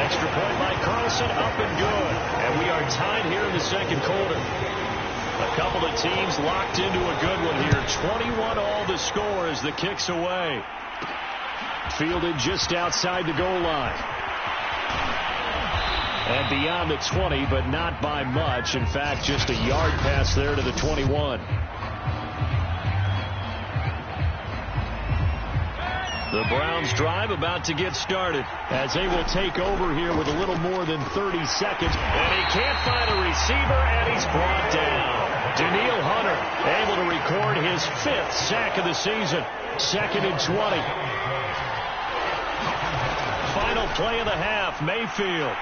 Extra point by Carlson, up and good. And we are tied here in the second quarter. A couple of teams locked into a good one here. 21 all the score as the kick's away. Fielded just outside the goal line. And beyond the 20, but not by much. In fact, just a yard pass there to the 21. The Browns drive about to get started as they will take over here with a little more than 30 seconds. And he can't find a receiver, and he's brought down. Daniil Hunter able to record his 5th sack of the season. Second and 20. Final play of the half, Mayfield.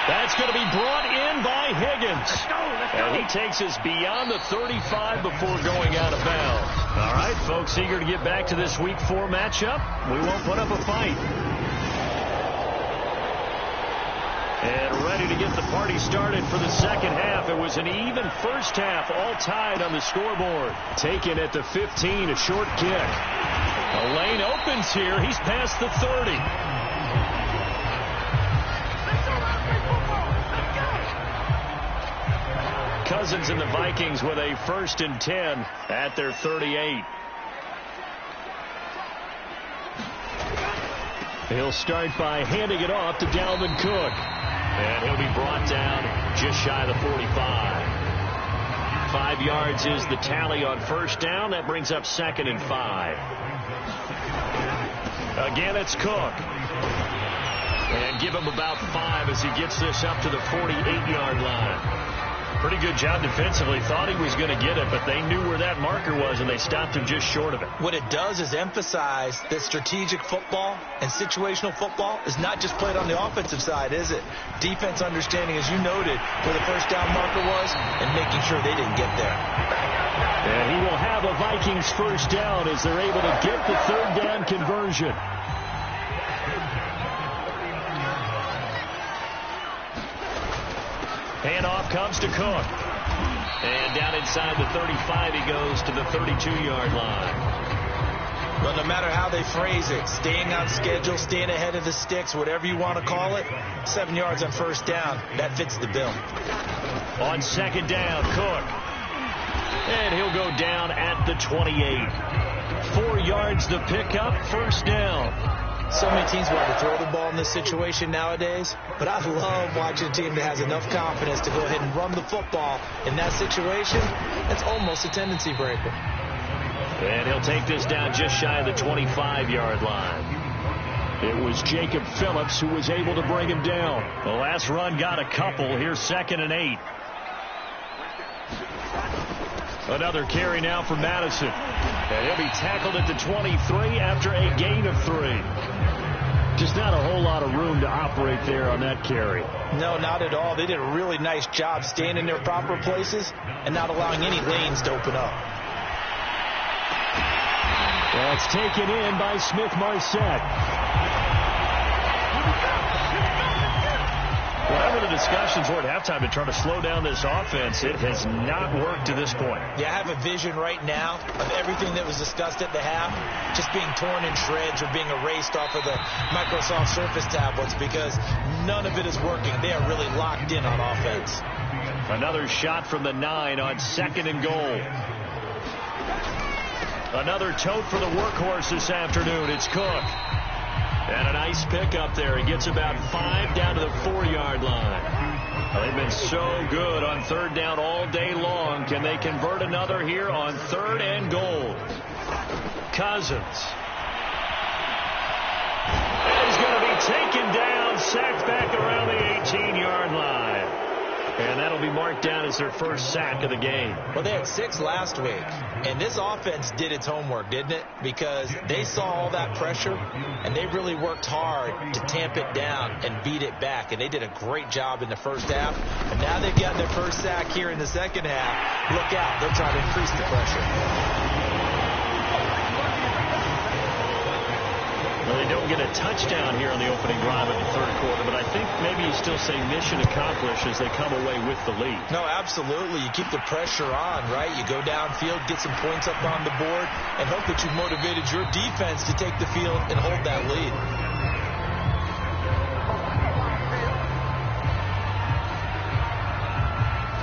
That's going to be brought in by Higgins. And he takes us beyond the 35 before going out of bounds. All right, folks, eager to get back to this Week 4 matchup. We won't put up a fight. And ready to get the party started for the second half. It was an even first half, all tied on the scoreboard. Taken at the 15, a short kick. A lane opens here. He's past the 30. Cousins and the Vikings with a 1st and 10 at their 38. He'll start by handing it off to Dalvin Cook. And he'll be brought down just shy of the 45. 5 yards is the tally on first down. That brings up 2nd and 5. Again, it's Cook. And give him about 5 as he gets this up to the 48-yard line. Pretty good job defensively. Thought he was going to get it, but they knew where that marker was, and they stopped him just short of it. What it does is emphasize that strategic football and situational football is not just played on the offensive side, is it? Defense understanding, as you noted, where the first down marker was and making sure they didn't get there. And he will have a Vikings first down as they're able to get the third down conversion. Handoff comes to Cook. And down inside the 35 he goes to the 32-yard line. Well, no matter how they phrase it, staying on schedule, staying ahead of the sticks, whatever you want to call it, 7 yards on first down, that fits the bill. On second down, Cook. And he'll go down at the 28. 4 yards to pick up, first down. So many teams want to throw the ball in this situation nowadays, but I love watching a team that has enough confidence to go ahead and run the football in that situation. It's almost a tendency breaker. And he'll take this down just shy of the 25-yard line. It was Jacob Phillips who was able to bring him down. The last run got a couple. Here's 2nd and 8. Another carry now for Madison. And he'll be tackled at the 23 after a gain of 3. Just not a whole lot of room to operate there on that carry. No, not at all. They did a really nice job staying in their proper places and not allowing any lanes to open up. That's taken in by Smith-Marset. Whatever the discussions were at halftime to try to slow down this offense, it has not worked to this point. Yeah, I have a vision right now of everything that was discussed at the half just being torn in shreds or being erased off of the Microsoft Surface tablets because none of it is working. They are really locked in on offense. Another shot from the 9 on 2nd and goal. Another tote for the workhorse this afternoon. It's Cook. And a nice pickup there. He gets about 5 down to the 4-yard line. Well, they've been so good on 3rd down all day long. Can they convert another here on 3rd and goal? Cousins. And he's going to be taken down, sacked back around the 18-yard line. And that'll be marked down as their first sack of the game. Well, they had 6 last week, and this offense did its homework, didn't it? Because they saw all that pressure, and they really worked hard to tamp it down and beat it back. And they did a great job in the first half. And now they've got their first sack here in the second half. Look out. They'll try to increase the pressure. Well, they don't get a touchdown here on the opening drive of the 3rd quarter, but I think maybe you still say mission accomplished as they come away with the lead. No, absolutely. You keep the pressure on, right? You go downfield, get some points up on the board, and hope that you've motivated your defense to take the field and hold that lead.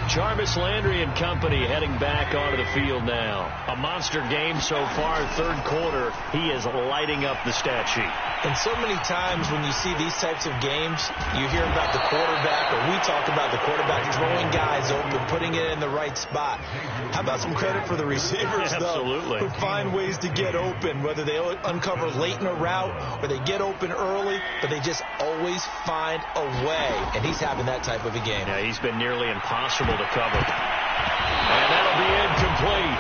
Jarvis Landry and company heading back onto the field now. A monster game so far, 3rd quarter. He is lighting up the stat sheet. And so many times when you see these types of games, you hear about the quarterback, or we talk about the quarterback throwing guys open, putting it in the right spot. How about some credit for the receivers, Absolutely. though, who find ways to get open, whether they uncover late in a route or they get open early, but they just always find a way. And he's having that type of a game. Yeah, he's been nearly impossible to cover. And that'll be incomplete.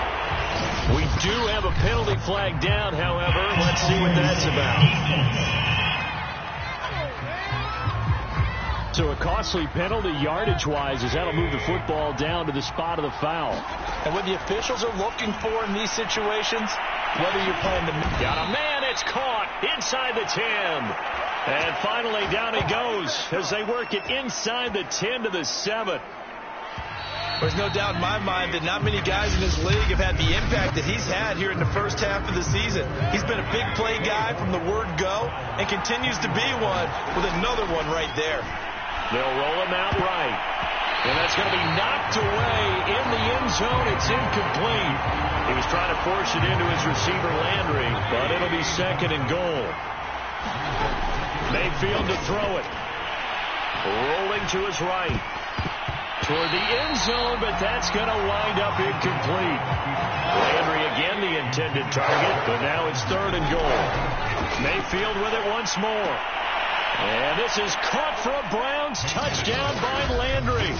We do have a penalty flag down, however. Let's see what that's about. So a costly penalty yardage-wise as that'll move the football down to the spot of the foul. And what the officials are looking for in these situations, whether you're playing the... Got a man, it's caught inside the 10. And finally down he goes as they work it inside the 10 to the 7. There's no doubt in my mind that not many guys in this league have had the impact that he's had here in the first half of the season. He's been a big play guy from the word go and continues to be one with another one right there. They'll roll him out right. And that's going to be knocked away in the end zone. It's incomplete. He was trying to force it into his receiver, Landry, but it'll be 2nd and goal. Mayfield to throw it. Rolling to his right. Toward the end zone, but that's going to wind up incomplete. Landry again the intended target, but now it's 3rd and goal. Mayfield with it once more. And this is caught for a Browns touchdown by Landry.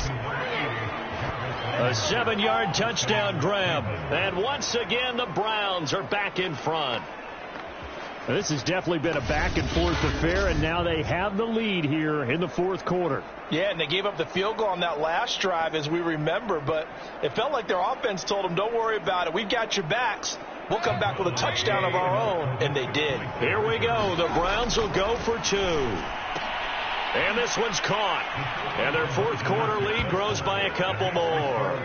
A 7-yard touchdown grab. And once again, the Browns are back in front. This has definitely been a back-and-forth affair, and now they have the lead here in the 4th quarter. Yeah, and they gave up the field goal on that last drive, as we remember, but it felt like their offense told them, don't worry about it. We've got your backs. We'll come back with a touchdown of our own, and they did. Here we go. The Browns will go for 2. And this one's caught. And their 4th quarter lead grows by a couple more.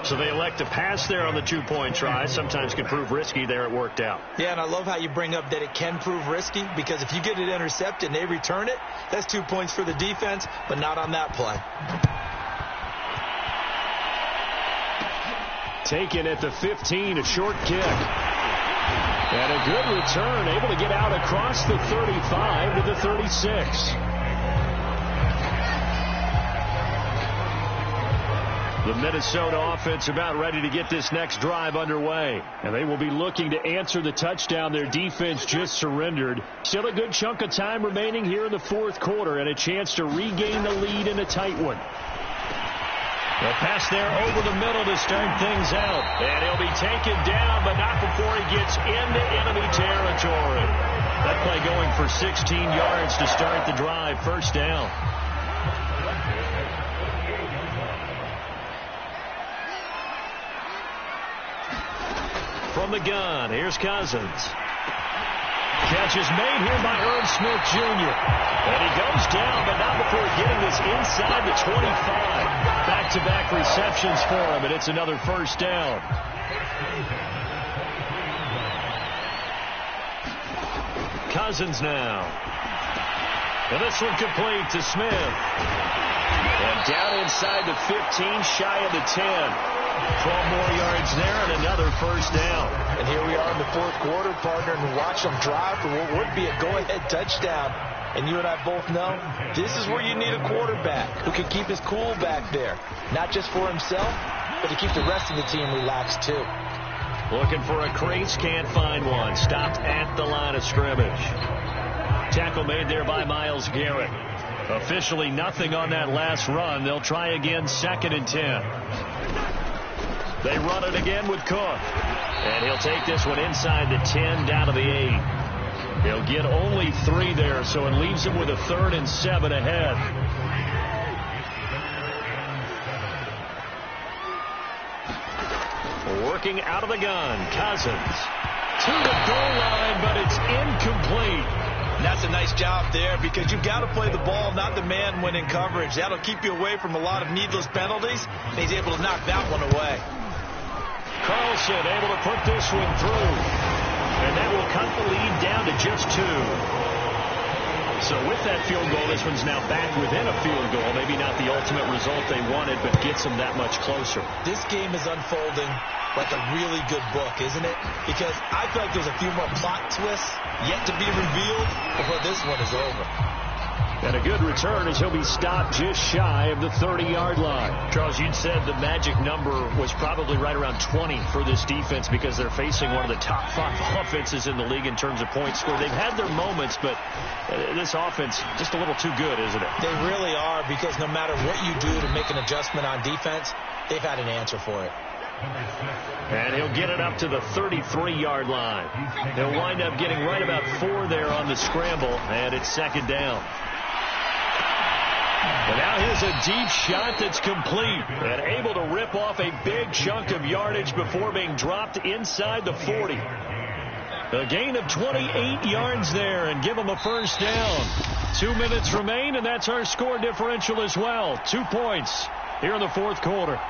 So they elect to pass there on the 2-point try. Sometimes can prove risky. There it worked out. Yeah, and I love how you bring up that it can prove risky, because if you get it intercepted and they return it, that's 2 points for the defense, but not on that play. Taken at the 15, a short kick. And a good return, able to get out across the 35 to the 36. The Minnesota offense about ready to get this next drive underway. And they will be looking to answer the touchdown their defense just surrendered. Still a good chunk of time remaining here in the 4th quarter and a chance to regain the lead in a tight one. The pass there over the middle to start things out. And he'll be taken down, but not before he gets into enemy territory. That play going for 16 yards to start the drive. 1st down. From the gun, here's Cousins. Catch is made here by Irv Smith Jr. And he goes down, but not before getting this inside the 25. Back-to-back receptions for him, and it's another first down. Cousins now. And this one complete to Smith. And down inside the 15, shy of the 10. 12 more yards there and another first down. And here we are in the fourth quarter, partner, and watch them drive for what would be a go-ahead touchdown. And you and I both know this is where you need a quarterback who can keep his cool back there. Not just for himself, but to keep the rest of the team relaxed too. Looking for a crease, can't find one. Stopped at the line of scrimmage. Tackle made there by Myles Garrett. Officially nothing on that last run. They'll try again, 2nd and 10. They run it again with Cook. And he'll take this one inside the 10, down to the 8. He'll get only 3 there, so it leaves him with a 3rd and 7 ahead. Working out of the gun, Cousins. To the goal line, but it's incomplete. That's a nice job there because you've got to play the ball, not the man when in coverage. That'll keep you away from a lot of needless penalties, and he's able to knock that one away. Carlson able to put this one through. And that will cut the lead down to just 2. So with that field goal, this one's now back within a field goal. Maybe not the ultimate result they wanted, but gets them that much closer. This game is unfolding like a really good book, isn't it? Because I feel like there's a few more plot twists yet to be revealed before this one is over. And a good return as he'll be stopped just shy of the 30-yard line. Charles, you'd said the magic number was probably right around 20 for this defense because they're facing one of the top 5 offenses in the league in terms of points scored. They've had their moments, but this offense just a little too good, isn't it? They really are, because no matter what you do to make an adjustment on defense, they've had an answer for it. And he'll get it up to the 33-yard line. He'll wind up getting right about 4 there on the scramble, and it's 2nd down. And now here's a deep shot that's complete and able to rip off a big chunk of yardage before being dropped inside the 40. A gain of 28 yards there and give them a first down. 2 minutes remain, and that's our score differential as well. 2 points here in the fourth quarter.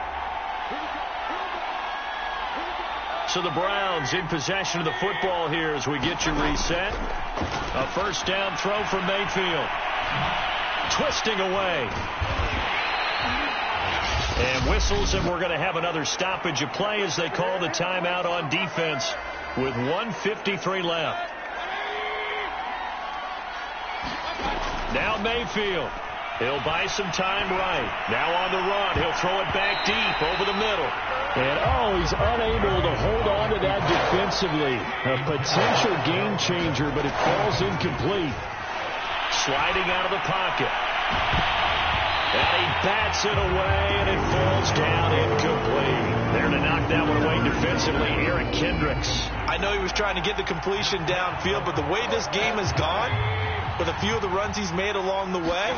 So the Browns in possession of the football here as we get you reset. A first down throw from Mayfield. Twisting away. And whistles, and we're going to have another stoppage of play as they call the timeout on defense with 1:53 left. Now Mayfield. He'll buy some time right. Now on the run. He'll throw it back deep over the middle. And, he's unable to hold on to that defensively. A potential game changer, but it falls incomplete. Sliding out of the pocket. And he bats it away, and it falls down incomplete. There to knock that one away defensively, Eric Kendricks. I know he was trying to get the completion downfield, but the way this game has gone, with a few of the runs he's made along the way,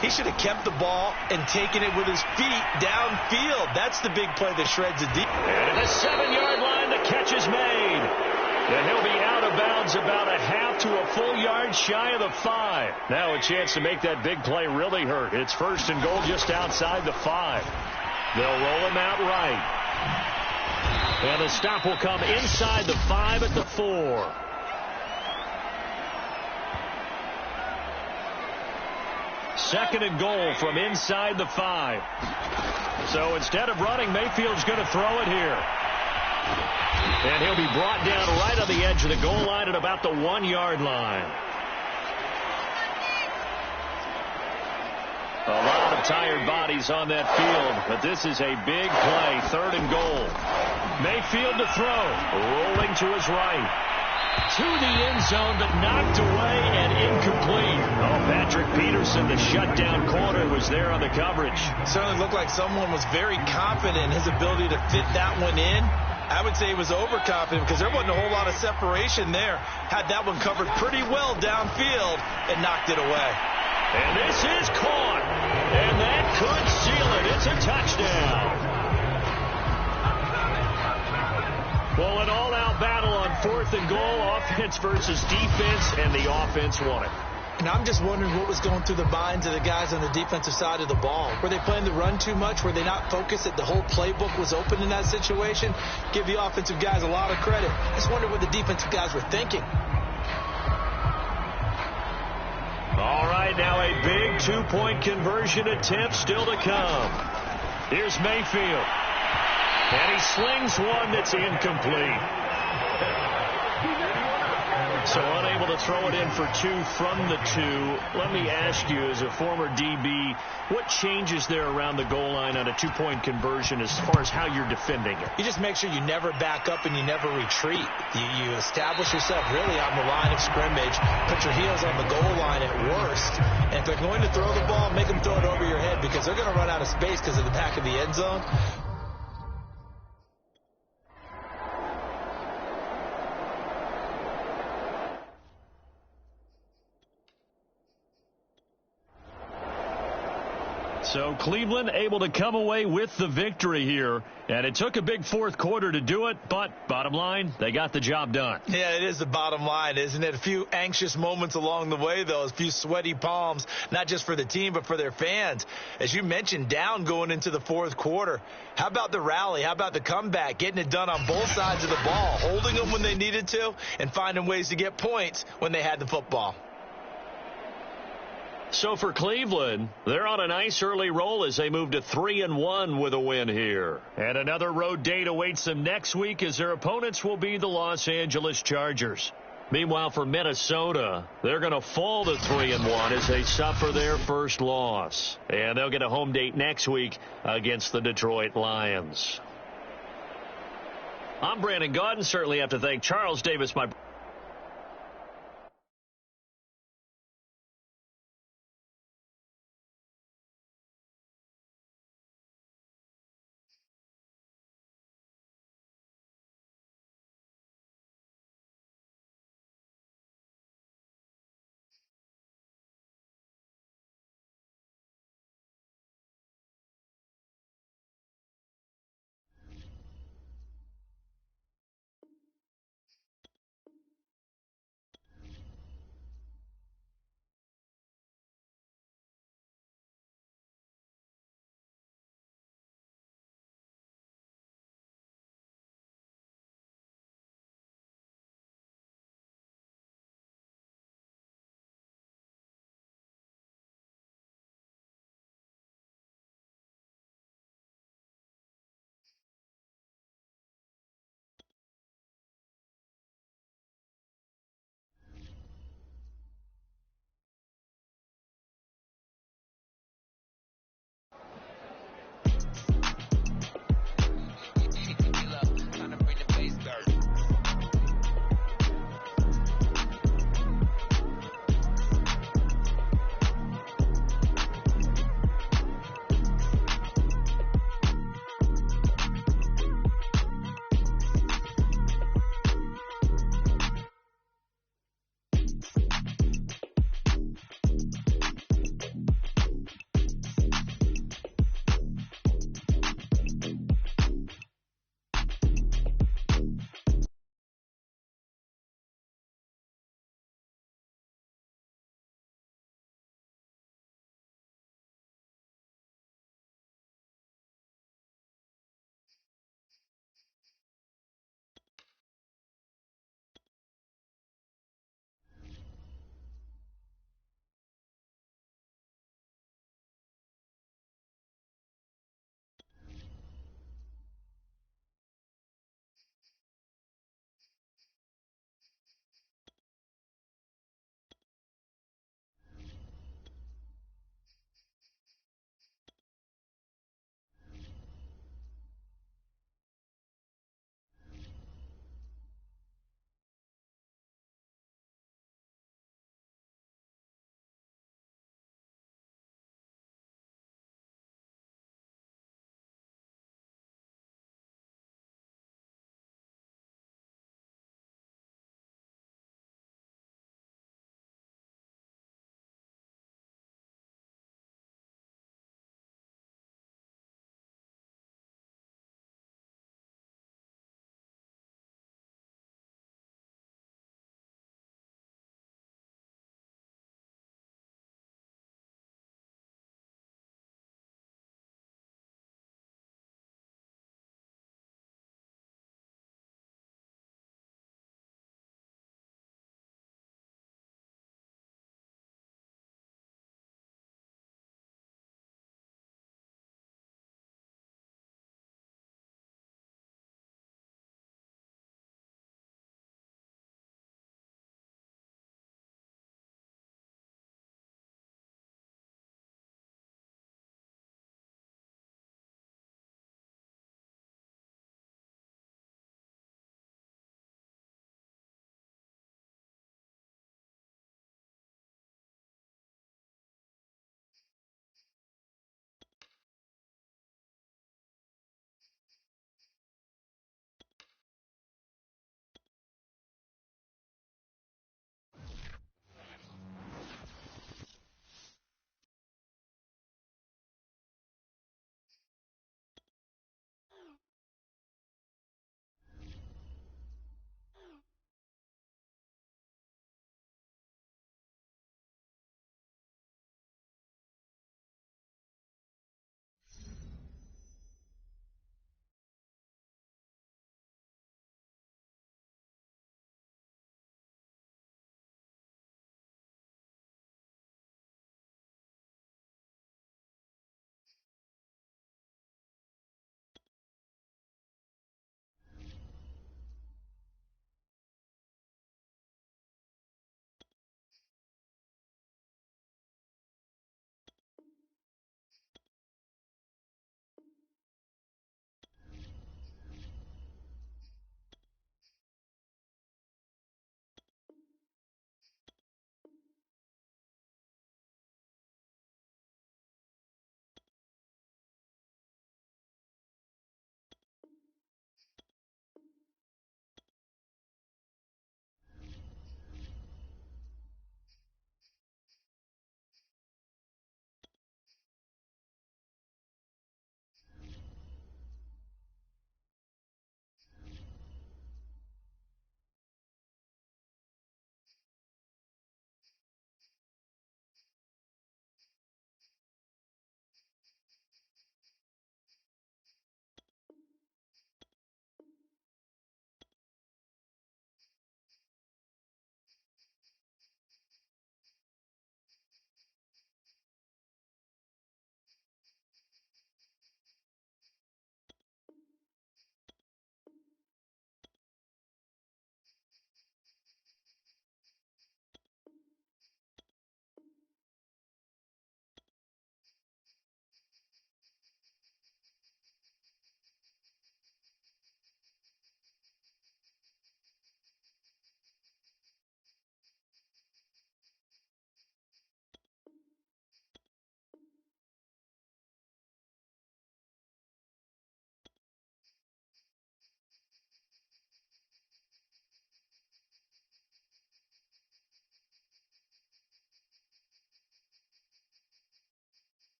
he should have kept the ball and taken it with his feet downfield. That's the big play that shreds it deep. And at the 7-yard line, the catch is made. And he'll be out of bounds about a half to a full yard shy of the 5. Now a chance to make that big play really hurt. It's 1st and goal just outside the 5. They'll roll him out right. And the stop will come inside the 5 at the 4. Second and goal from inside the 5. So instead of running, Mayfield's going to throw it here. And he'll be brought down right on the edge of the goal line at about the 1-yard line. A lot of tired bodies on that field, but this is a big play. 3rd and goal. Mayfield to throw. Rolling to his right. To the end zone, but knocked away and incomplete. Patrick Peterson, the shutdown corner, was there on the coverage. Certainly looked like someone was very confident in his ability to fit that one in. I would say he was overconfident because there wasn't a whole lot of separation there. Had that one covered pretty well downfield and knocked it away. And this is caught. And that could seal it. It's a touchdown. Well, an all-out battle on 4th and goal, offense versus defense, and the offense won it. And I'm just wondering what was going through the minds of the guys on the defensive side of the ball. Were they playing the run too much? Were they not focused that the whole playbook was open in that situation? Give the offensive guys a lot of credit. I just wonder what the defensive guys were thinking. All right, now a big two-point conversion attempt still to come. Here's Mayfield. And he slings one that's incomplete. So unable to throw it in for 2 from the 2. Let me ask you, as a former DB, what changes there around the goal line on a two-point conversion as far as how you're defending it? You just make sure you never back up and you never retreat. You establish yourself really on the line of scrimmage, put your heels on the goal line at worst, and if they're going to throw the ball, make them throw it over your head because they're going to run out of space because of the back of the end zone. So Cleveland able to come away with the victory here. And it took a big 4th quarter to do it, but bottom line, they got the job done. Yeah, it is the bottom line, isn't it? A few anxious moments along the way, though. A few sweaty palms, not just for the team, but for their fans. As you mentioned, down going into the 4th quarter. How about the rally? How about the comeback? Getting it done on both sides of the ball, holding them when they needed to, and finding ways to get points when they had the football. So for Cleveland, they're on a nice early roll as they move to 3-1 with a win here. And another road date awaits them next week as their opponents will be the Los Angeles Chargers. Meanwhile, for Minnesota, they're going to fall to 3-1 as they suffer their first loss. And they'll get a home date next week against the Detroit Lions. I'm Brandon Gaudin. Certainly have to thank Charles Davis, my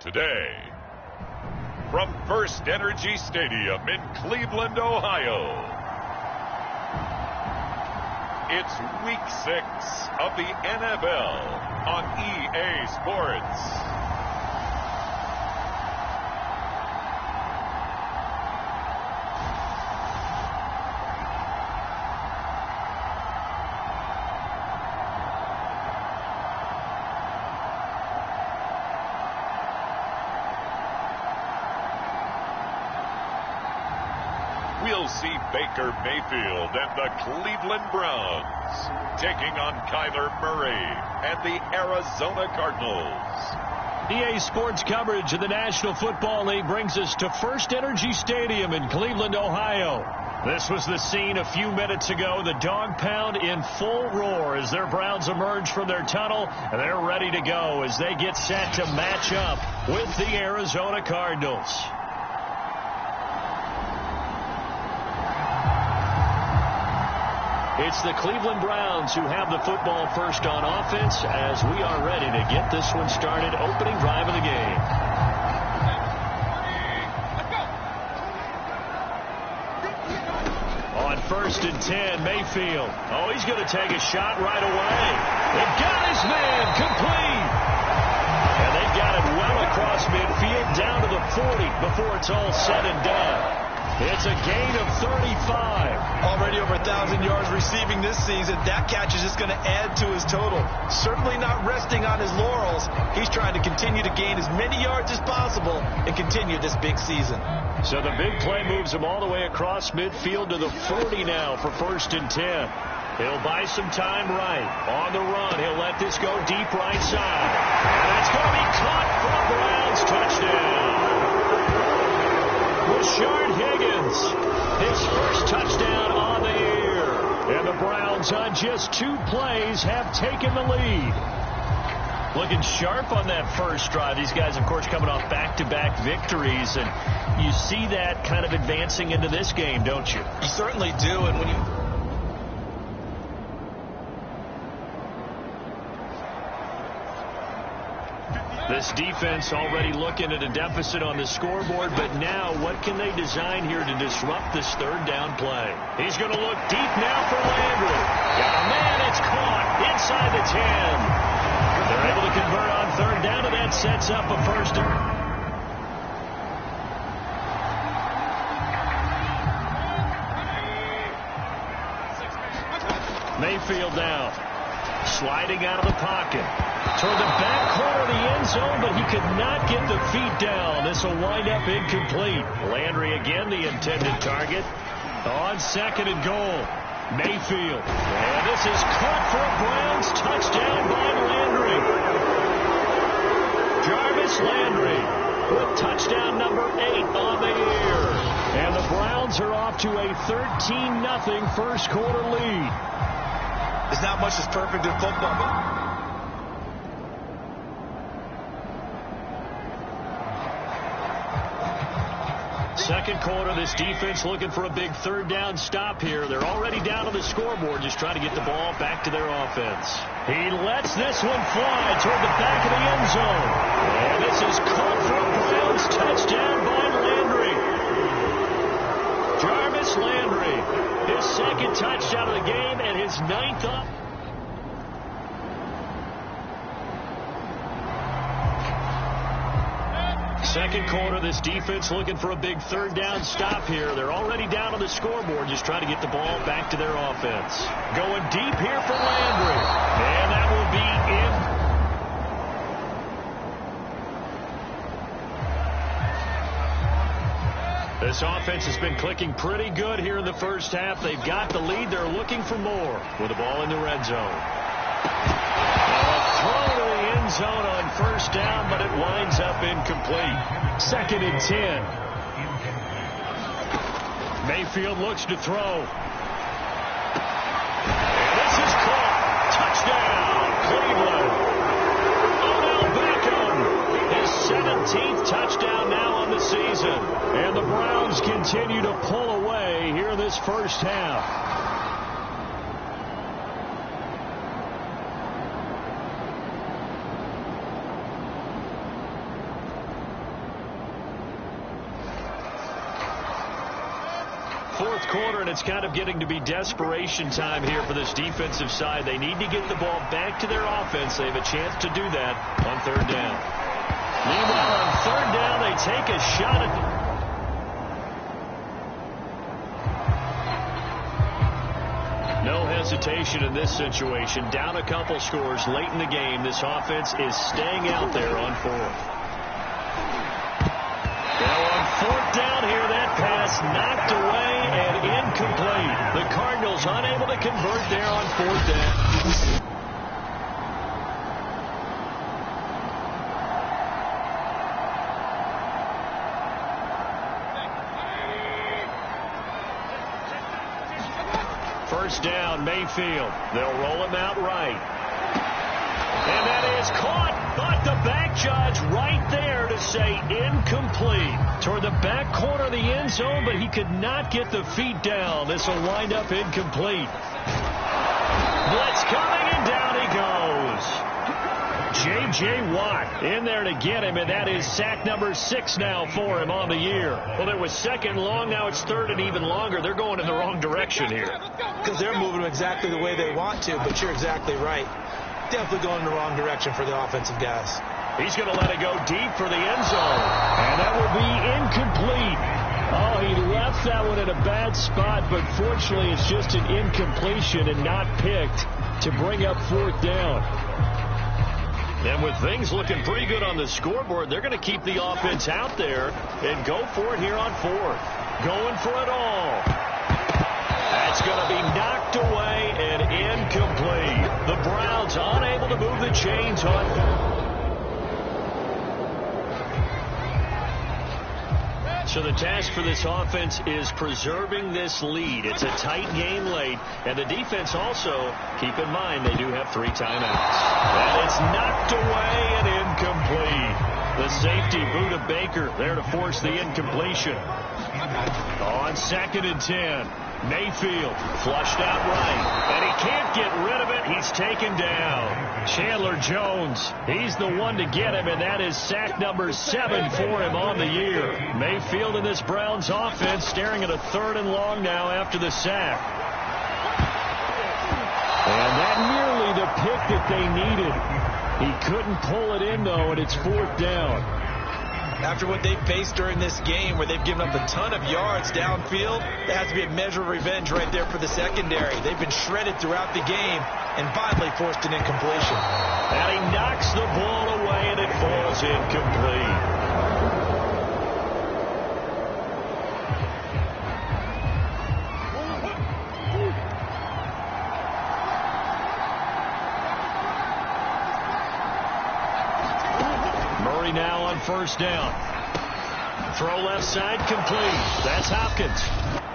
today. From First Energy Stadium in Cleveland, Ohio, it's Week 6 of the NFL on EA Sports. We'll see Baker Mayfield and the Cleveland Browns taking on Kyler Murray and the Arizona Cardinals. EA Sports coverage of the National Football League brings us to First Energy Stadium in Cleveland, Ohio. This was the scene a few minutes ago. The dog pound in full roar as their Browns emerge from their tunnel. And they're ready to go as they get set to match up with the Arizona Cardinals. It's the Cleveland Browns who have the football first on offense as we are ready to get this one started. Opening drive of the game. On 1st and 10, Mayfield. Oh, he's going to take a shot right away. They've got his man complete. And they've got it well across midfield down to the 40 before it's all said and done. It's a gain of 35. Already over 1,000 yards receiving this season. That catch is just going to add to his total. Certainly not resting on his laurels. He's trying to continue to gain as many yards as possible and continue this big season. So the big play moves him all the way across midfield to the 40 now for 1st and 10. He'll buy some time right. On the run, he'll let this go deep right side. And it's going to be caught for a Browns touchdown. Rashard Higgins, his first touchdown on the year. And the Browns on just 2 plays have taken the lead. Looking sharp on that first drive. These guys, of course, coming off back-to-back victories. And you see that kind of advancing into this game, don't you? You certainly do. And when you... This defense already looking at a deficit on the scoreboard, but now what can they design here to disrupt this 3rd down play? He's going to look deep now for Landry. Got a man, it's caught inside the 10. They're able to convert on 3rd down, and that sets up a 1st down. Mayfield now, sliding out of the pocket. Toward the back corner of the end zone, but he could not get the feet down. This will wind up incomplete. Landry again, the intended target. On 2nd and goal, Mayfield. And this is caught for a Browns touchdown by Landry. Jarvis Landry with touchdown number 8 on the year. And the Browns are off to a 13-0 first quarter lead. There's not much that's perfect in football. Second quarter, this defense looking for a big 3rd down stop here. They're already down on the scoreboard, just trying to get the ball back to their offense. He lets this one fly toward the back of the end zone. And this is caught for a Browns touchdown by Landry. Jarvis Landry, his 2nd touchdown of the game and his 9th up. Second quarter, this defense looking for a big 3rd down stop here. They're already down on the scoreboard, just trying to get the ball back to their offense. Going deep here for Landry. And that will be in. This offense has been clicking pretty good here in the first half. They've got the lead. They're looking for more with the ball in the red zone. Throw to the end zone on 1st down, but it winds up incomplete. 2nd and 10. Mayfield looks to throw. This is caught. Touchdown, Cleveland. Odell Beckham, his 17th touchdown now on the season. And the Browns continue to pull away here in this first half. Fourth quarter, and it's kind of getting to be desperation time here for this defensive side. They need to get the ball back to their offense. They have a chance to do that on third down. Meanwhile, on third down, they take a shot at no hesitation in this situation. Down a couple scores late in the game. This offense is staying out there on fourth. Now on fourth down here, that pass knocked away and incomplete. The Cardinals unable to convert there on fourth down. First down, Mayfield. They'll roll him out right. And that is caught, but the back judge right there to say incomplete. Toward the back corner of the end zone, but he could not get the feet down. This will wind up incomplete. Blitz coming, and down he goes. J.J. Watt in there to get him, and that is sack number 6 now for him on the year. Well, it was second long, now it's third and even longer. They're going in the wrong direction here. Because they're moving exactly the way they want to, but you're exactly right. Definitely going in the wrong direction for the offensive guys. He's going to let it go deep for the end zone. And that will be incomplete. Oh, he left that one in a bad spot, but fortunately it's just an incompletion and not picked to bring up fourth down. And with things looking pretty good on the scoreboard, they're going to keep the offense out there and go for it here on fourth. Going for it all. That's going to be knocked away and incomplete. The Browns unable to move the chains on. So the task for this offense is preserving this lead. It's a tight game late, and the defense also, keep in mind, they do have 3 timeouts. And it's knocked away and incomplete. The safety, Buda Baker, there to force the incompletion. On 2nd and 10. Mayfield flushed out right, and he can't get rid of it. He's taken down. Chandler Jones, he's the one to get him, and that is sack number 7 for him on the year. Mayfield in this Browns offense staring at a 3rd and long now after the sack. And that nearly the pick that they needed. He couldn't pull it in, though, and it's 4th down. After what they've faced during this game where they've given up a ton of yards downfield, there has to be a measure of revenge right there for the secondary. They've been shredded throughout the game and finally forced an incompletion. And he knocks the ball away and it falls incomplete. Now on first down. Throw left side complete. That's Hopkins.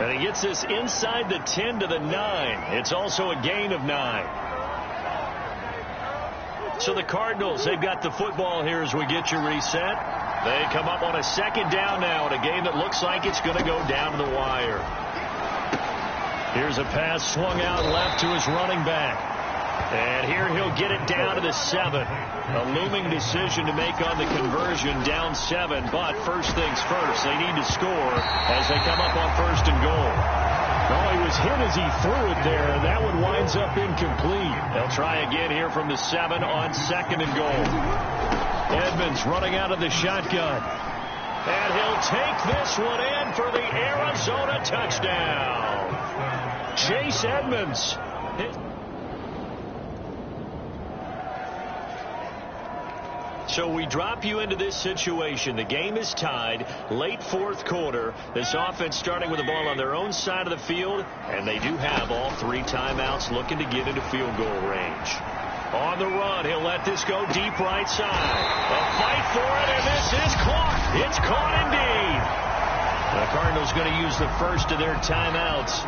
And he gets this inside the 10 to the 9. It's also a gain of 9. So the Cardinals, they've got the football here as we get you reset. They come up on a 2nd down now in a game that looks like it's going to go down to the wire. Here's a pass swung out left to his running back. And here he'll get it down to the 7. A looming decision to make on the conversion, down 7. But first things first, they need to score as they come up on 1st and goal. Oh, he was hit as he threw it there. That one winds up incomplete. They'll try again here from the 7 on 2nd and goal. Edmonds running out of the shotgun. And he'll take this one in for the Arizona touchdown. Chase Edmonds. So we drop you into this situation. The game is tied. Late 4th quarter. This offense starting with the ball on their own side of the field. And they do have all 3 timeouts looking to get into field goal range. On the run, he'll let this go deep right side. A fight for it, and this is caught. It's caught indeed. The Cardinals going to use the first of their timeouts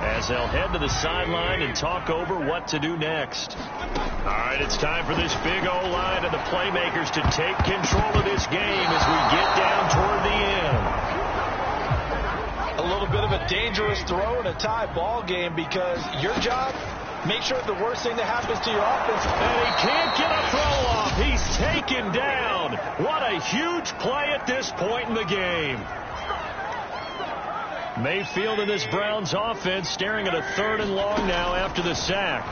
as they'll head to the sideline and talk over what to do next. All right, it's time for this big O-line and the playmakers to take control of this game as we get down toward the end. A little bit of a dangerous throw in a tie ball game because your job, make sure the worst thing that happens to your offense. And he can't get a throw off. He's taken down. What a huge play at this point in the game. Mayfield and this Browns offense staring at a 3rd and long now after the sack.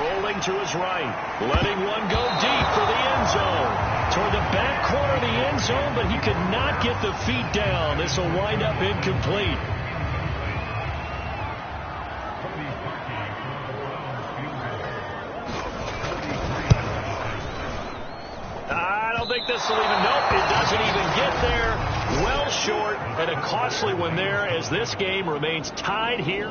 Rolling to his right. Letting one go deep for the end zone. Toward the back corner of the end zone, but he could not get the feet down. This will wind up incomplete. I don't think this will even, nope, it doesn't even get there. Well short, and a costly one there as this game remains tied here.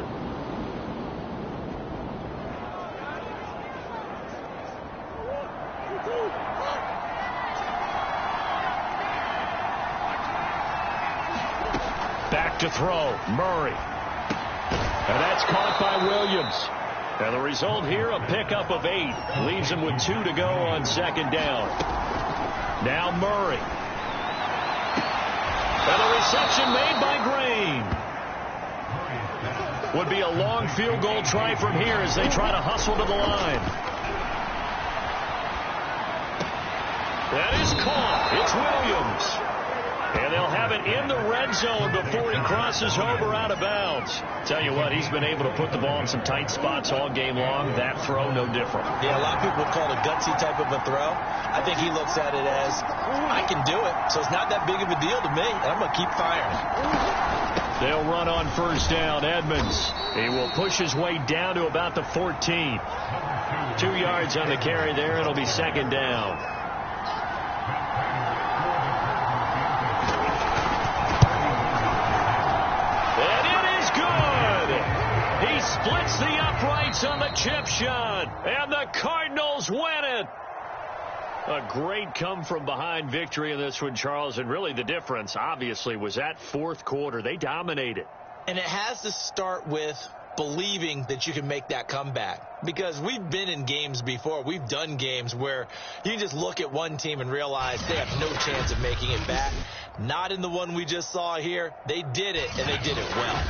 Back to throw, Murray. And that's caught by Williams. And the result here, a pickup of 8. Leaves him with 2 to go on 2nd down. Now Murray. And the reception made by Green. Would be a long field goal try from here as they try to hustle to the line. That is caught. It's Williams. And they'll have it in the red zone before he crosses over out of bounds. Tell you what, he's been able to put the ball in some tight spots all game long. That throw, no different. Yeah, a lot of people would call it a gutsy type of a throw. I think he looks at it as, I can do it, so it's not that big of a deal to me, and I'm going to keep firing. They'll run on 1st down. Edmonds, he will push his way down to about the 14. 2 yards on the carry there. It'll be 2nd down. Splits the uprights on the chip shot, and the Cardinals win it. A great come-from-behind victory in this one, Charles, and really the difference, obviously, was that 4th quarter. They dominated. And it has to start with believing that you can make that comeback, because we've been in games before. We've done games where you just look at one team and realize they have no chance of making it back. Not in the one we just saw here. They did it, and they did it well.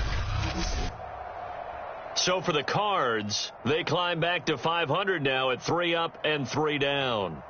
So for the Cards, they climb back to 500 now at 3 up and 3 down.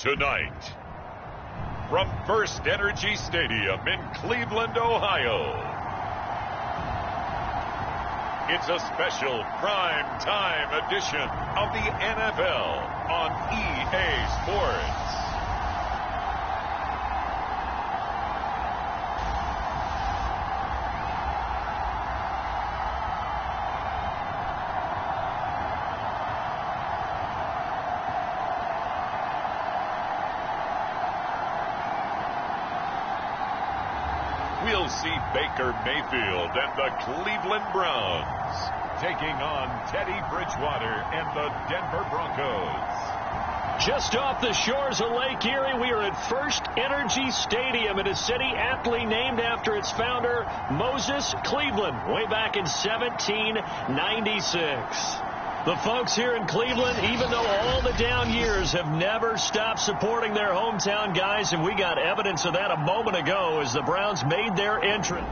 Tonight, from First Energy Stadium in Cleveland, Ohio, it's a special prime time edition of the NFL on EA Sports. We'll see Baker Mayfield and the Cleveland Browns taking on Teddy Bridgewater and the Denver Broncos. Just off the shores of Lake Erie, we are at First Energy Stadium in a city aptly named after its founder, Moses Cleveland, way back in 1796. The folks here in Cleveland, even though all the down years, have never stopped supporting their hometown guys, and we got evidence of that a moment ago as the Browns made their entrance.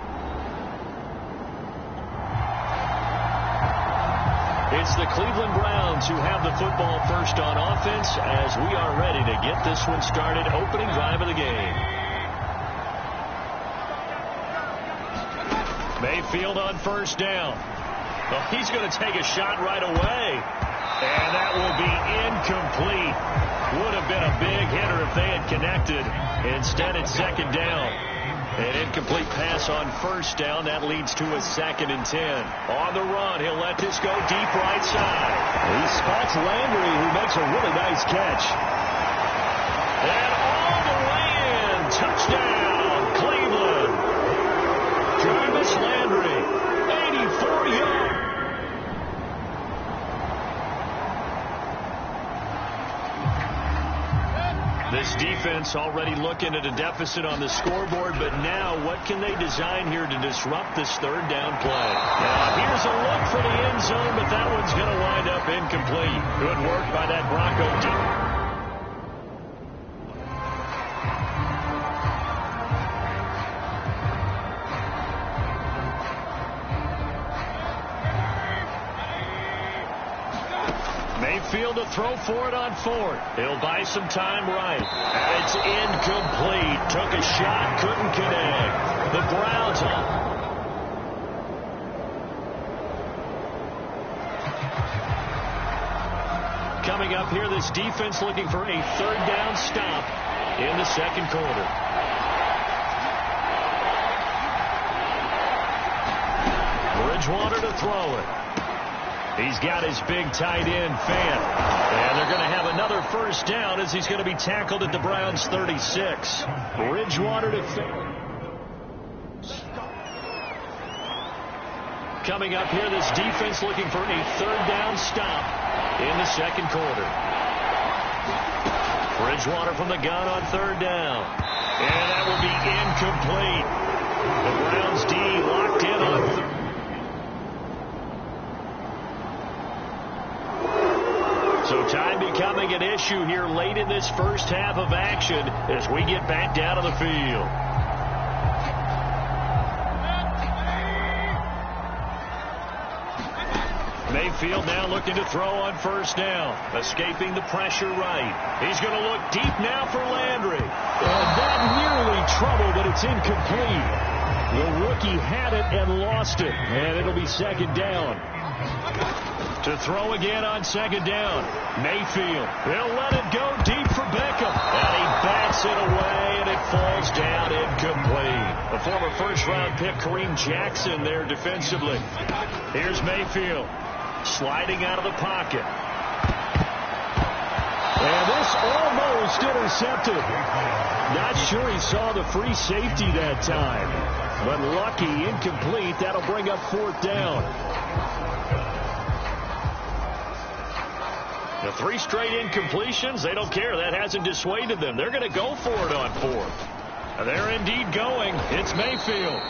It's the Cleveland Browns who have the football first on offense as we are ready to get this one started. Opening drive of the game. Mayfield on first down. Well, he's going to take a shot right away. And that will be incomplete. Would have been a big hitter if they had connected. Instead, it's second down. An incomplete pass on first down. That leads to a 2nd and 10. On the run, he'll let this go deep right side. He spots Landry, who makes a really nice catch. And all the way in. Touchdown, Cleveland. Jarvis Landry, 84 yards. This defense already looking at a deficit on the scoreboard, but now what can they design here to disrupt this third down play? Now here's a look for the end zone, but that one's going to wind up incomplete. Good work by that Bronco team. Mayfield to throw for it on 4th. He'll buy some time right. And it's incomplete. Took a shot, couldn't connect. The Browns on. Coming up here, this defense looking for a third down stop in the second quarter. Bridgewater to throw it. He's got his big tight end, Fant. And they're going to have another first down as he's going to be tackled at the Browns' 36. Bridgewater to Fant. Coming up here, this defense looking for a third down stop in the second quarter. Bridgewater from the gun on third down. And that will be incomplete. The Browns' D locked in on third. So time becoming an issue here late in this first half of action as we get back down to the field. Mayfield now looking to throw on first down. Escaping the pressure right. He's going to look deep now for Landry. And that nearly trouble, but it's incomplete. The rookie had it and lost it. And it'll be second down. To throw again on second down. Mayfield. He'll let it go deep for Beckham. And he bats it away, and it falls down incomplete. The former first-round pick, Kareem Jackson, there defensively. Here's Mayfield. Sliding out of the pocket. And this almost intercepted. Not sure he saw the free safety that time. But lucky, incomplete. That'll bring up fourth down. The 3 straight incompletions, they don't care. That hasn't dissuaded them. They're going to go for it on 4th. They're indeed going. It's Mayfield.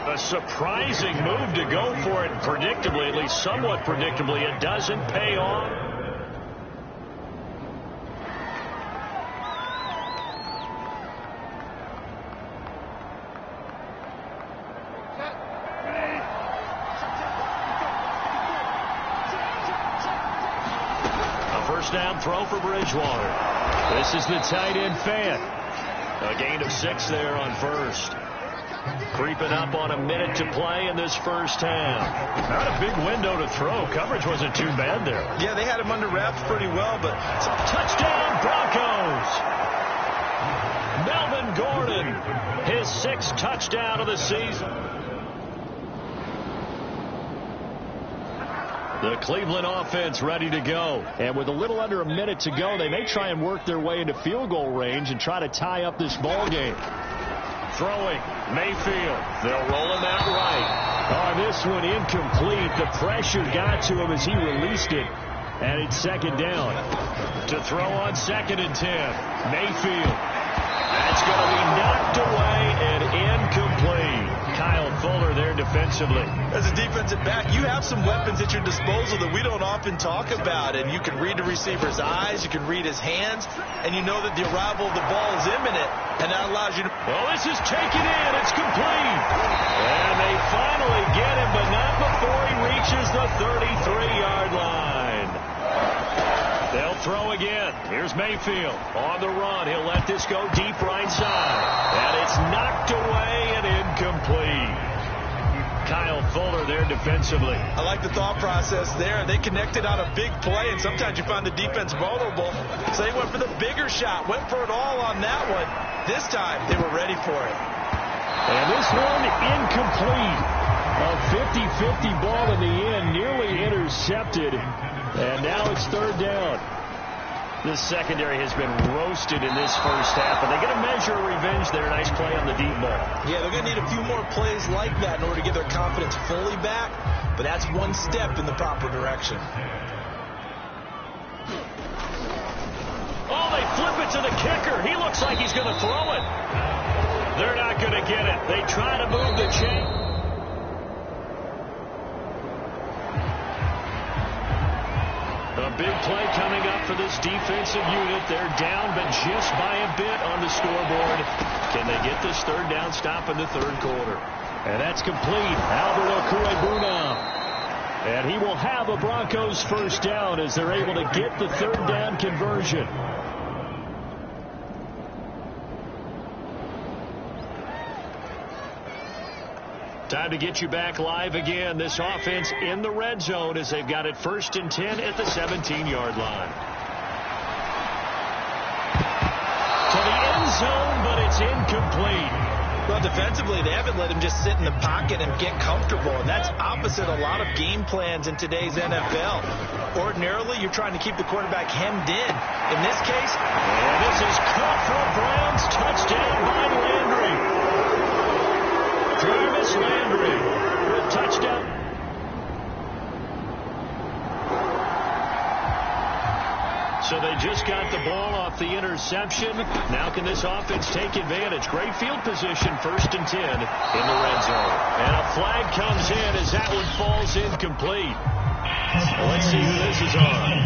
A surprising move to go for it, predictably, at least somewhat predictably. It doesn't pay off. first down throw for Bridgewater. This is the tight end fan. A gain of 6 there on first. Creeping up on a minute to play in this first half. Not a big window to throw. Coverage wasn't too bad there. Yeah, they had him under wraps pretty well, but touchdown Broncos. Melvin Gordon, his 6th touchdown of the season. The Cleveland offense ready to go. And with a little under a minute to go, they may try and work their way into field goal range and try to tie up this ball game. Throwing, Mayfield. They'll roll him out right. Oh, this one incomplete. The pressure got to him as he released it. And it's second down. To throw on 2nd and 10. Mayfield. That's going to be knocked away and incomplete. Kyle Fuller there defensively. As a defensive back, you have some weapons at your disposal that we don't often talk about. And you can read the receiver's eyes, you can read his hands, and you know that the arrival of the ball is imminent. And that allows you to... Well, this is taken in. It's complete. And they finally get him, but not before he reaches the 33-yard line. They'll throw again. Here's Mayfield on the run. He'll let this go deep right side. And it's knocked away and incomplete. Kyle Fuller there defensively. I like the thought process there. They connected on a big play, and sometimes you find the defense vulnerable. So they went for the bigger shot, went for it all on that one. This time, they were ready for it. And this one incomplete. A 50-50 ball in the end, nearly intercepted. And now it's third down. This secondary has been roasted in this first half, and they get a measure of revenge there. Nice play on the deep ball. Yeah, they're going to need a few more plays like that in order to get their confidence fully back, but that's one step in the proper direction. Oh, they flip it to the kicker. He looks like he's going to throw it. They're not going to get it. They try to move the chain. A big play coming up for this defensive unit. They're down, but just by a bit on the scoreboard. Can they get this third down stop in the third quarter? And that's complete. Albert Okwuegbunam. And he will have a Broncos first down as they're able to get the third down conversion. Time to get you back live again. This offense in the red zone as they've got it 1st and 10 at the 17-yard line. To the end zone, but it's incomplete. Well, defensively, they haven't let him just sit in the pocket and get comfortable, and that's opposite a lot of game plans in today's NFL. Ordinarily, you're trying to keep the quarterback hemmed in. In this case, and this is caught for a Browns touchdown by Landry. Jarvis Landry with touchdown. So they just got the ball off the interception. Now can this offense take advantage? Great field position, 1st and 10 in the red zone. And a flag comes in as that one falls incomplete. Well, let's see who this is on.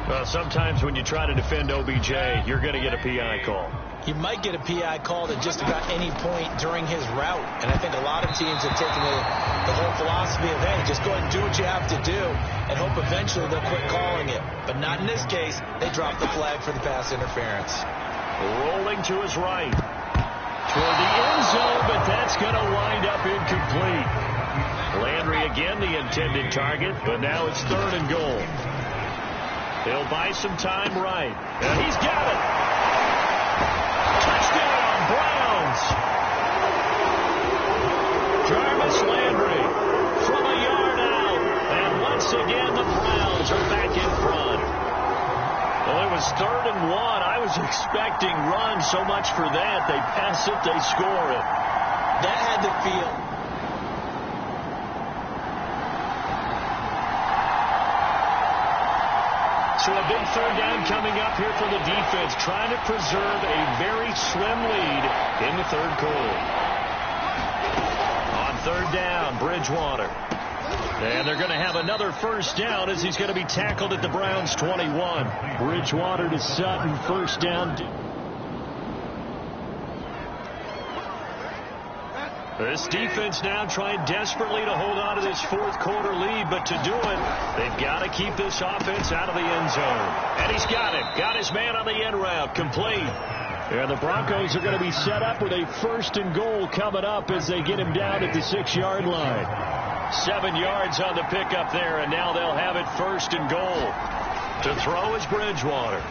Well, sometimes when you try to defend OBJ, you're going to get a PI call. You might get a PI called at just about any point during his route. And I think a lot of teams have taken the whole philosophy of, hey, just go ahead and do what you have to do and hope eventually they'll quit calling it. But not in this case. They dropped the flag for the pass interference. Rolling to his right. Toward the end zone, but that's going to wind up incomplete. Landry again the intended target, but now it's 3rd and goal. He'll buy some time right. And he's got it. Touchdown, Browns. Jarvis Landry from a yard out. And once again, the Browns are back in front. Well, it was 3rd and 1. I was expecting run so much for that. They pass it, they score it. That had to feel... So a big third down coming up here for the defense, trying to preserve a very slim lead in the third quarter. On third down, Bridgewater. And they're going to have another first down as he's going to be tackled at the Browns' 21. Bridgewater to Sutton, first down. This defense now trying desperately to hold on to this fourth quarter lead, but to do it, they've got to keep this offense out of the end zone. And he's got it. Got his man on the end route. Complete. And the Broncos are going to be set up with a 1st and goal coming up as they get him down at the 6-yard line. 7 yards on the pickup there, and now they'll have it 1st and goal. To throw is Bridgewater.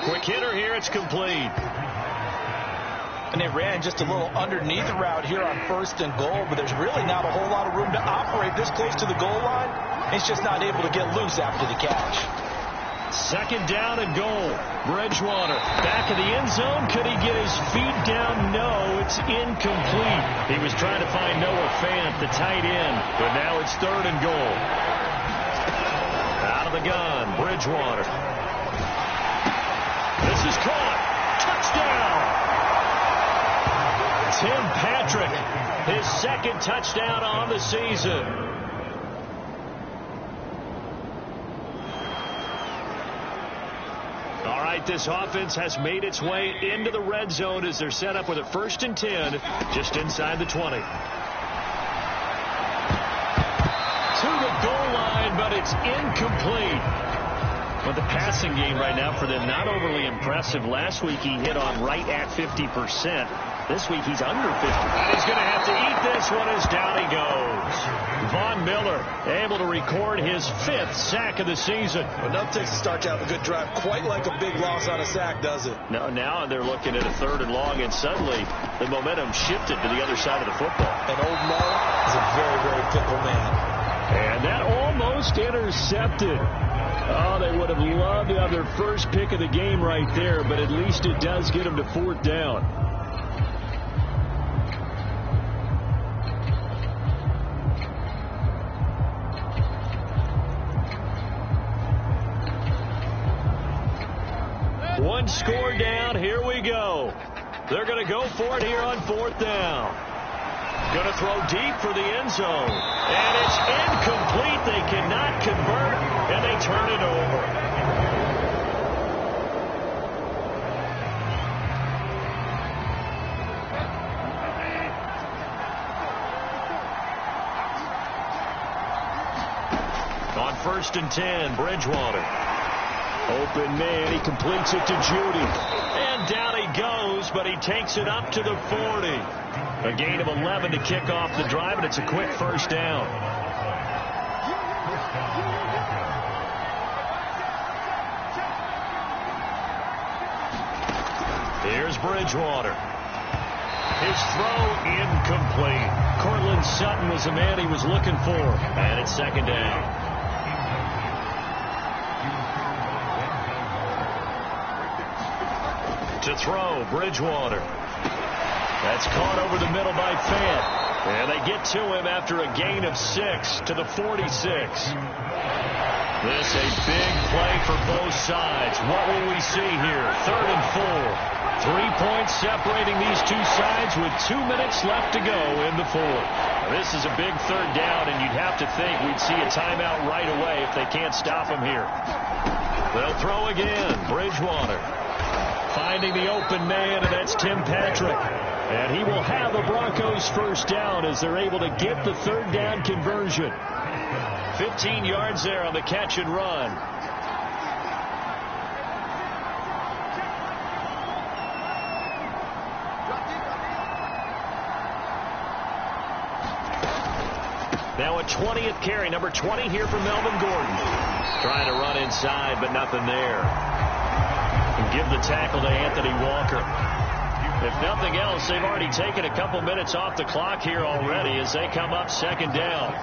Quick hitter here. It's complete. And they ran just a little underneath route here on 1st and goal, but there's really not a whole lot of room to operate this close to the goal line. He's just not able to get loose after the catch. 2nd down and goal. Bridgewater back of the end zone. Could he get his feet down? No, it's incomplete. He was trying to find Noah Fant, the tight end, but now it's 3rd and goal. Out of the gun, Bridgewater. This is caught. Touchdown. Tim Patrick, his 2nd touchdown on the season. All right, this offense has made its way into the red zone as they're set up with a 1st and 10 just inside the 20. To the goal line, but it's incomplete. But the passing game right now for them, not overly impressive. Last week he hit on right at 50%. This week he's under 50. And he's going to have to eat this one as down he goes. Von Miller able to record his 5th sack of the season. Well, nothing takes to start to have a good drive quite like a big loss on a sack, does it? No, now they're looking at a 3rd and long, and suddenly the momentum shifted to the other side of the football. And old Mo is a very, very fickle man. And that almost intercepted. Oh, they would have loved to have their first pick of the game right there, but at least it does get them to 4th down. One score down. Here we go. They're going to go for it here on 4th down. Going to throw deep for the end zone. And it's incomplete. They cannot convert, and they turn it over. On 1st and 10, Bridgewater. Open man, he completes it to Judy. And down he goes, but he takes it up to the 40. A gain of 11 to kick off the drive, and it's a quick 1st down. Here's Bridgewater. His throw incomplete. Cortland Sutton was the man he was looking for. And it's 2nd down. To throw, Bridgewater. That's caught over the middle by Fant. And they get to him after a gain of 6 to the 46. This a big play for both sides. What will we see here? 3rd and 4. 3 points separating these two sides with 2 minutes left to go in the 4th. This is a big 3rd down, and you'd have to think we'd see a timeout right away if they can't stop him here. They'll throw again. Bridgewater finding the open man, and that's Tim Patrick. And he will have the Broncos 1st down as they're able to get the 3rd down conversion. 15 yards there on the catch and run. Now a 20th carry, number 20 here for Melvin Gordon. Trying to run inside, but nothing there. And give the tackle to Anthony Walker. If nothing else, they've already taken a couple minutes off the clock here already as they come up 2nd down.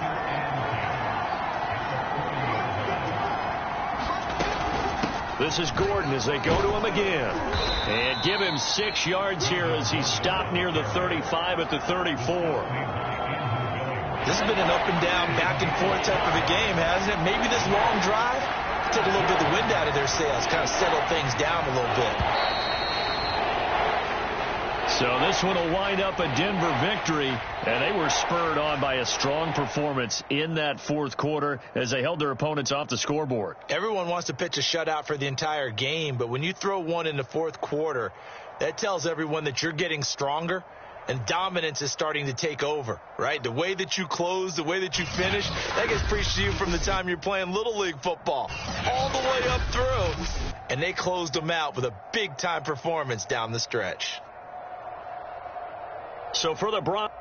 This is Gordon as they go to him again. And give him 6 yards here as he's stopped near the 35 at the 34. This has been an up and down, back and forth type of a game, hasn't it? Maybe this long drive take a little bit of the wind out of their sails, kind of settle things down a little bit. So this one will wind up a Denver victory, and they were spurred on by a strong performance in that 4th quarter as they held their opponents off the scoreboard. Everyone wants to pitch a shutout for the entire game, but when you throw one in the 4th quarter, that tells everyone that you're getting stronger and dominance is starting to take over, right? The way that you close, the way that you finish, that gets preached to you from the time you're playing Little League football all the way up through. And they closed them out with a big-time performance down the stretch. So for the Broncos,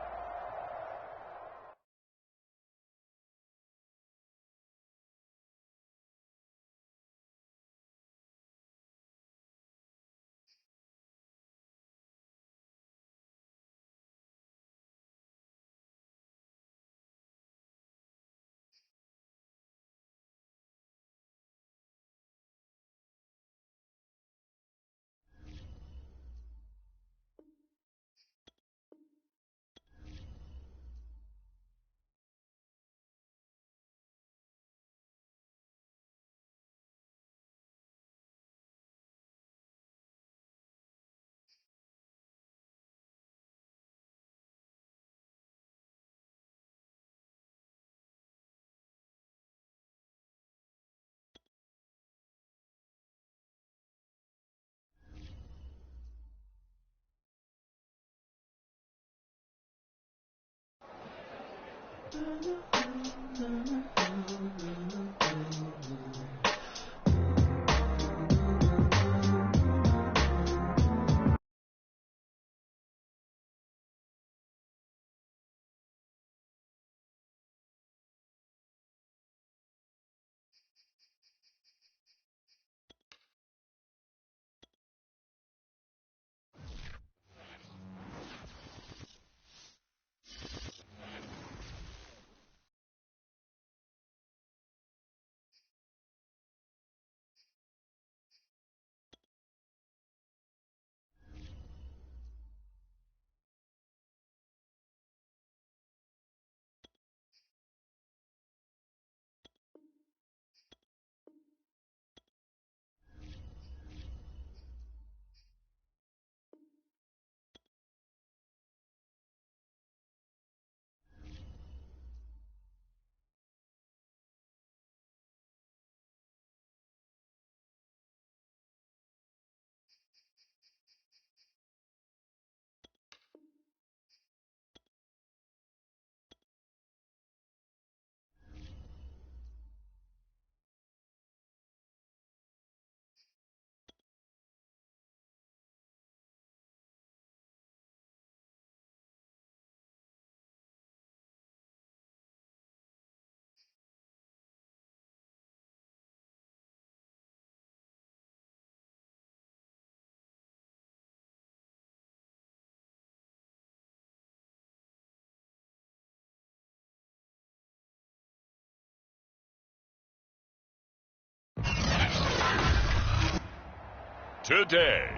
today,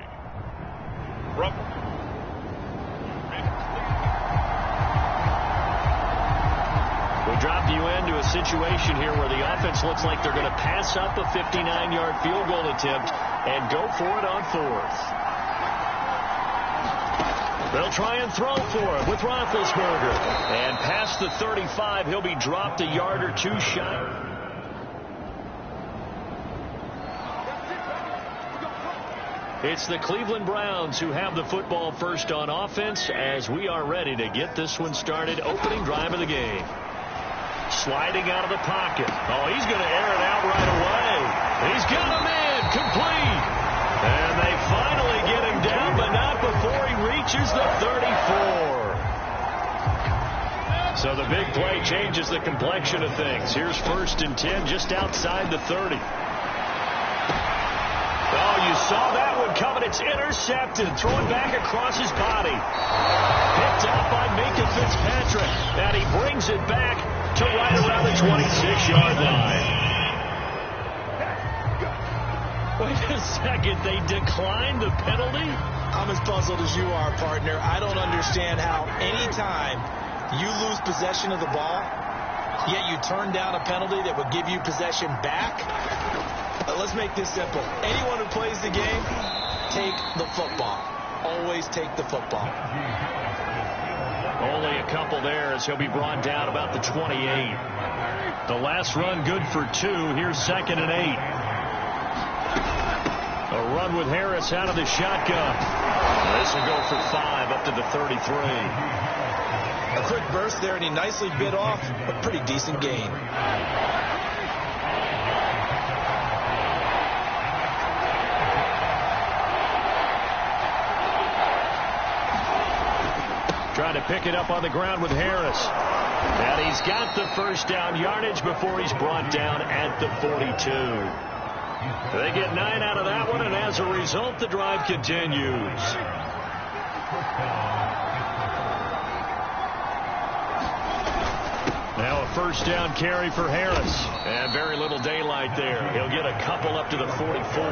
from we dropped you into a situation here where the offense looks like they're going to pass up a 59-yard field goal attempt and go for it on fourth. They'll try and throw for it with Roethlisberger. And past the 35, he'll be dropped a yard or two shy. It's the Cleveland Browns who have the football first on offense as we are ready to get this one started. Opening drive of the game. Sliding out of the pocket. Oh, he's going to air it out right away. He's got a man complete. And they finally get him down, but not before he reaches the 34. So the big play changes the complexion of things. Here's 1st and 10 just outside the 30. Oh, you saw that one coming. It's intercepted. Thrown back across his body. Picked up by Minkah Fitzpatrick. And he brings it back to right around the 26-yard line. Wait a second. They declined the penalty? I'm as puzzled as you are, partner. I don't understand how anytime you lose possession of the ball, yet you turn down a penalty that would give you possession back. Let's make this simple. Anyone who plays the game, take the football. Always take the football. Only a couple there as he'll be brought down about the 28. The last run good for 2. Here's 2nd and 8. A run with Harris out of the shotgun. This will go for 5 up to the 33. A quick burst there, and he nicely bit off a pretty decent gain. Trying to pick it up on the ground with Harris. And he's got the first down yardage before he's brought down at the 42. They get 9 out of that one, and as a result, the drive continues. Now a first down carry for Harris. And very little daylight there. He'll get a couple up to the 44.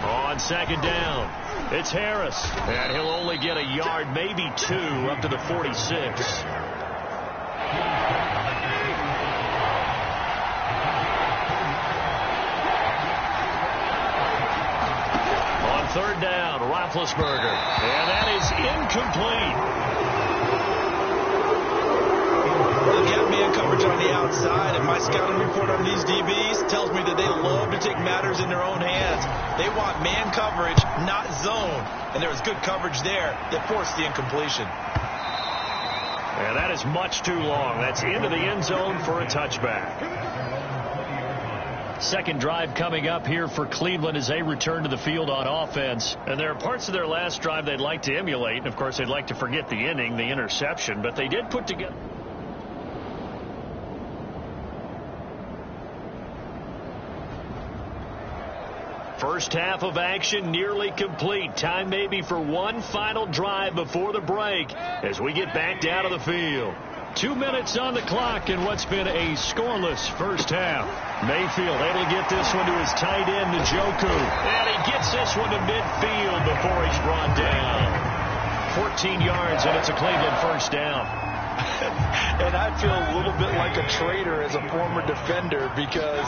On second down, it's Harris. And he'll only get a yard, maybe 2, up to the 46. Third down, Roethlisberger. And that is incomplete. Well, you have man coverage on the outside, and my scouting report on these DBs tells me that they love to take matters in their own hands. They want man coverage, not zone. And there was good coverage there that forced the incompletion. And that is much too long. That's into the end zone for a touchback. Second drive coming up here for Cleveland as they return to the field on offense. And there are parts of their last drive they'd like to emulate. And, of course, they'd like to forget the inning, the interception. But they did put together. First half of action nearly complete. Time maybe for one final drive before the break as we get back down to the field. 2 minutes on the clock in what's been a scoreless first half. Mayfield able to get this one to his tight end, Njoku. And he gets this one to midfield before he's brought down. 14 yards, and it's a Cleveland first down. And I feel a little bit like a traitor as a former defender because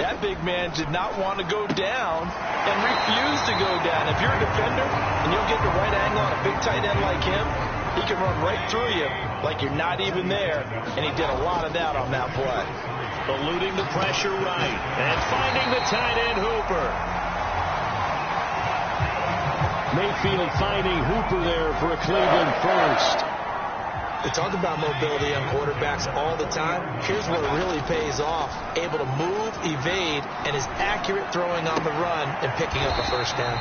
that big man did not want to go down and refused to go down. If you're a defender and you'll get the right angle on a big tight end like him, he can run right through you like you're not even there, and he did a lot of that on that play. Eluding the pressure right, and finding the tight end Hooper. Mayfield finding Hooper there for a Cleveland first. They talk about mobility on quarterbacks all the time. Here's what really pays off. Able to move, evade, and is accurate throwing on the run and picking up a first down.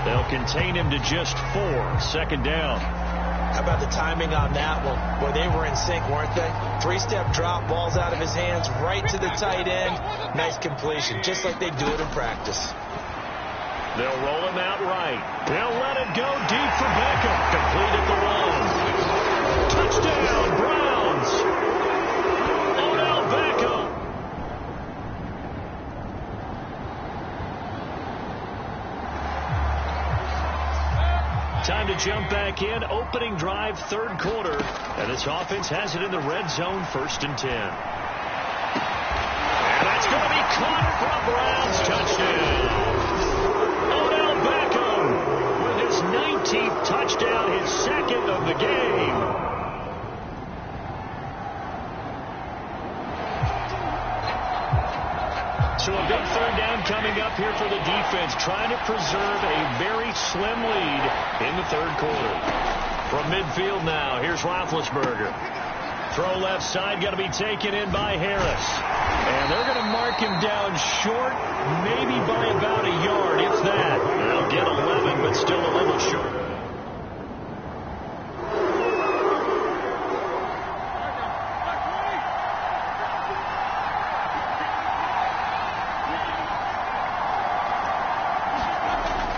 They'll contain him to just 4. Second down. How about the timing on that one? Boy, they were in sync, weren't they? 3-step drop, balls out of his hands, right to the tight end. Nice completion, just like they do it in practice. They'll roll him out right. They'll let it go deep for Beckham. Complete at the 1. Touchdown, Browns. Odell Beckham. Time to jump back in. Opening drive, third quarter. And this offense has it in the red zone, 1st and 10. And that's going to be caught for a Browns touchdown. Odell Beckham with his 19th touchdown, his 2nd of the game. So a big third down coming up here for the defense, trying to preserve a very slim lead in the third quarter. From midfield now, here's Roethlisberger. Throw left side, got to be taken in by Harris. And they're going to mark him down short, maybe by about a yard, if that. They'll get 11, but still a little short.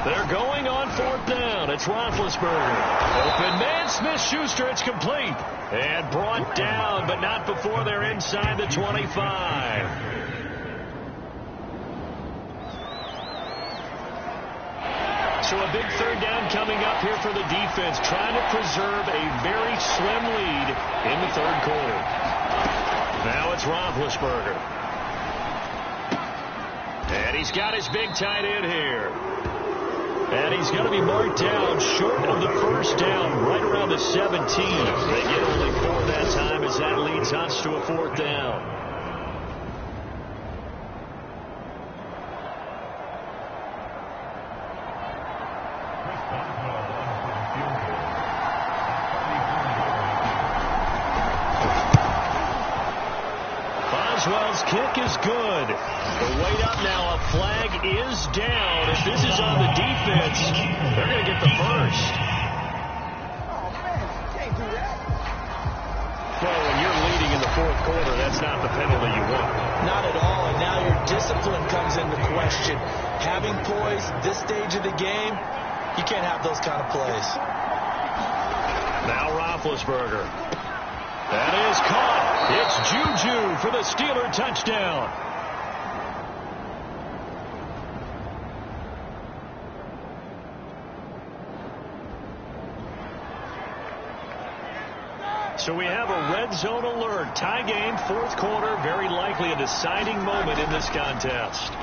They're going on 4th down. It's Roethlisberger. Open man, Smith-Schuster. It's complete. And brought down, but not before they're inside the 25. So a big third down coming up here for the defense, trying to preserve a very slim lead in the third quarter. Now it's Roethlisberger. And he's got his big tight end here. And he's going to be marked down short of the first down, right around the 17. They get only 4 that time as that leads us to a 4th down. Boswell's kick is good. The weight up now. A flag is down. If this is on the defense, they're going to get the first. Oh, man, you can't do that. Well, when you're leading in the 4th quarter, that's not the penalty you want. Not at all, and now your discipline comes into question. Having poise this stage of the game, you can't have those kind of plays. Now Roethlisberger. That is caught. It's Juju for the Steeler touchdown. So we have a red zone alert. Tie game, 4th quarter. Very likely a deciding moment in this contest.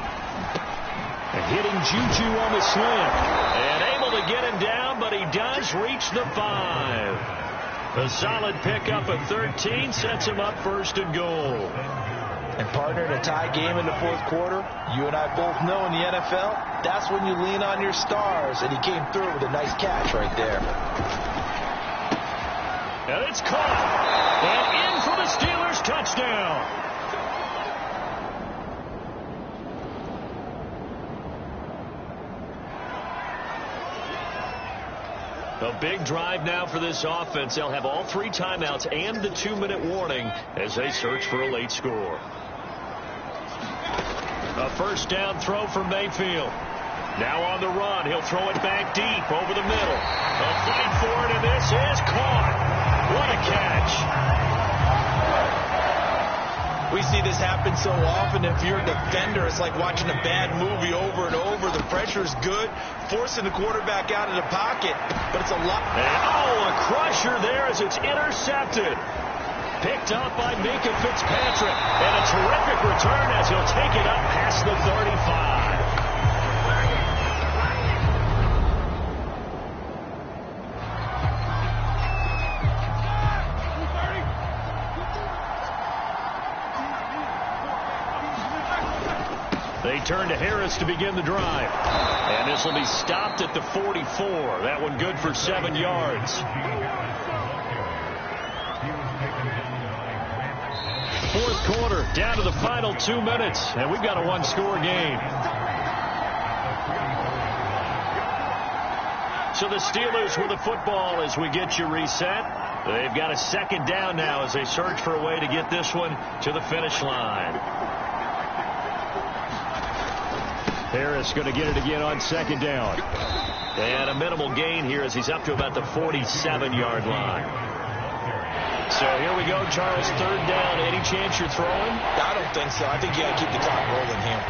And hitting Juju on the slant. And able to get him down, but he does reach the 5. A solid pickup of 13 sets him up 1st and goal. And partner, in a tie game in the 4th quarter, you and I both know in the NFL, that's when you lean on your stars. And he came through with a nice catch right there. And it's caught. And in for the Steelers touchdown. A big drive now for this offense. They'll have all 3 timeouts and the 2-minute warning as they search for a late score. A 1st down throw for Mayfield. Now on the run. He'll throw it back deep over the middle. A fight for it, and this is caught. What a catch. We see this happen so often. If you're a defender, it's like watching a bad movie over and over. The pressure is good, forcing the quarterback out of the pocket, but it's a lot. And a crusher there as it's intercepted. Picked up by Minka Fitzpatrick. And a terrific return as he'll take it up past the 35. They turn to Harris to begin the drive. And this will be stopped at the 44. That one good for 7 yards. 4th quarter, down to the final 2 minutes. And we've got a 1-score game. So the Steelers with the football as we get you reset. They've got a 2nd down now as they search for a way to get this one to the finish line. Harris going to get it again on 2nd down. And a minimal gain here as he's up to about the 47-yard line. So here we go, Charles, 3rd down. Any chance you're throwing? I don't think so. I think you got to keep the clock rolling here.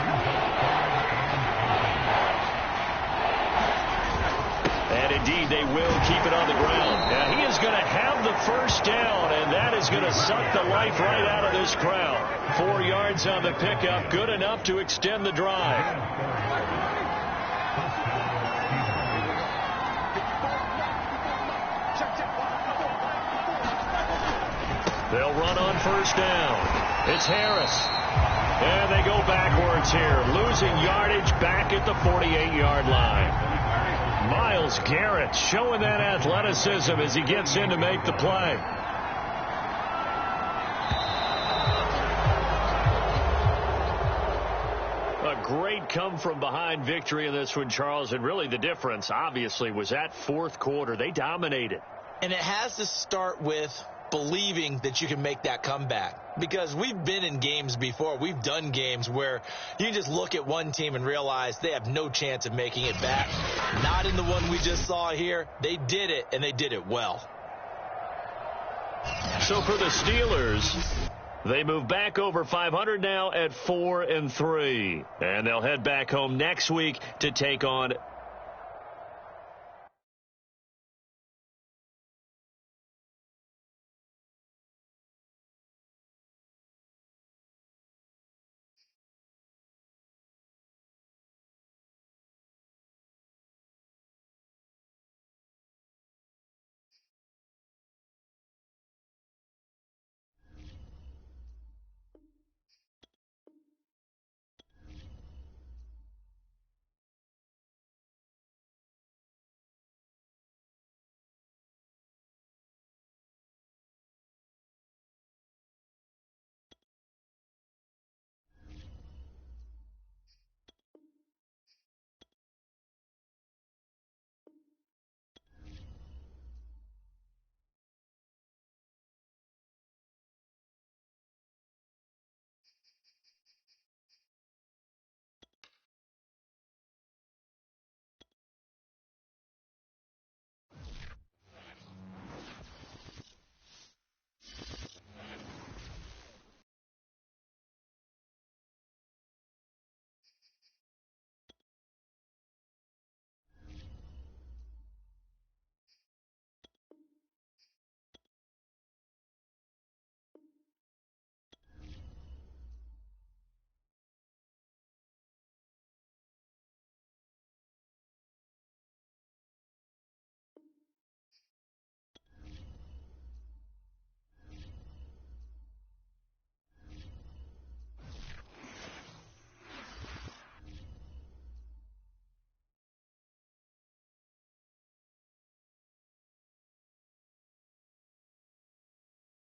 And indeed, they will keep it on the ground. Now, he is going to have the 1st down, and that is going to suck the life right out of this crowd. 4 yards on the pickup, good enough to extend the drive. They'll run on 1st down. It's Harris. And they go backwards here, losing yardage back at the 48-yard line. Myles Garrett showing that athleticism as he gets in to make the play. A great come-from-behind victory in this one, Charles, and really the difference, obviously, was that 4th quarter. They dominated. And it has to start with believing that you can make that comeback. Because we've been in games before. We've done games where you just look at one team and realize they have no chance of making it back. Not in the one we just saw here. They did it, and they did it well. So for the Steelers, they move back over 500 now at 4-3. And they'll head back home next week to take on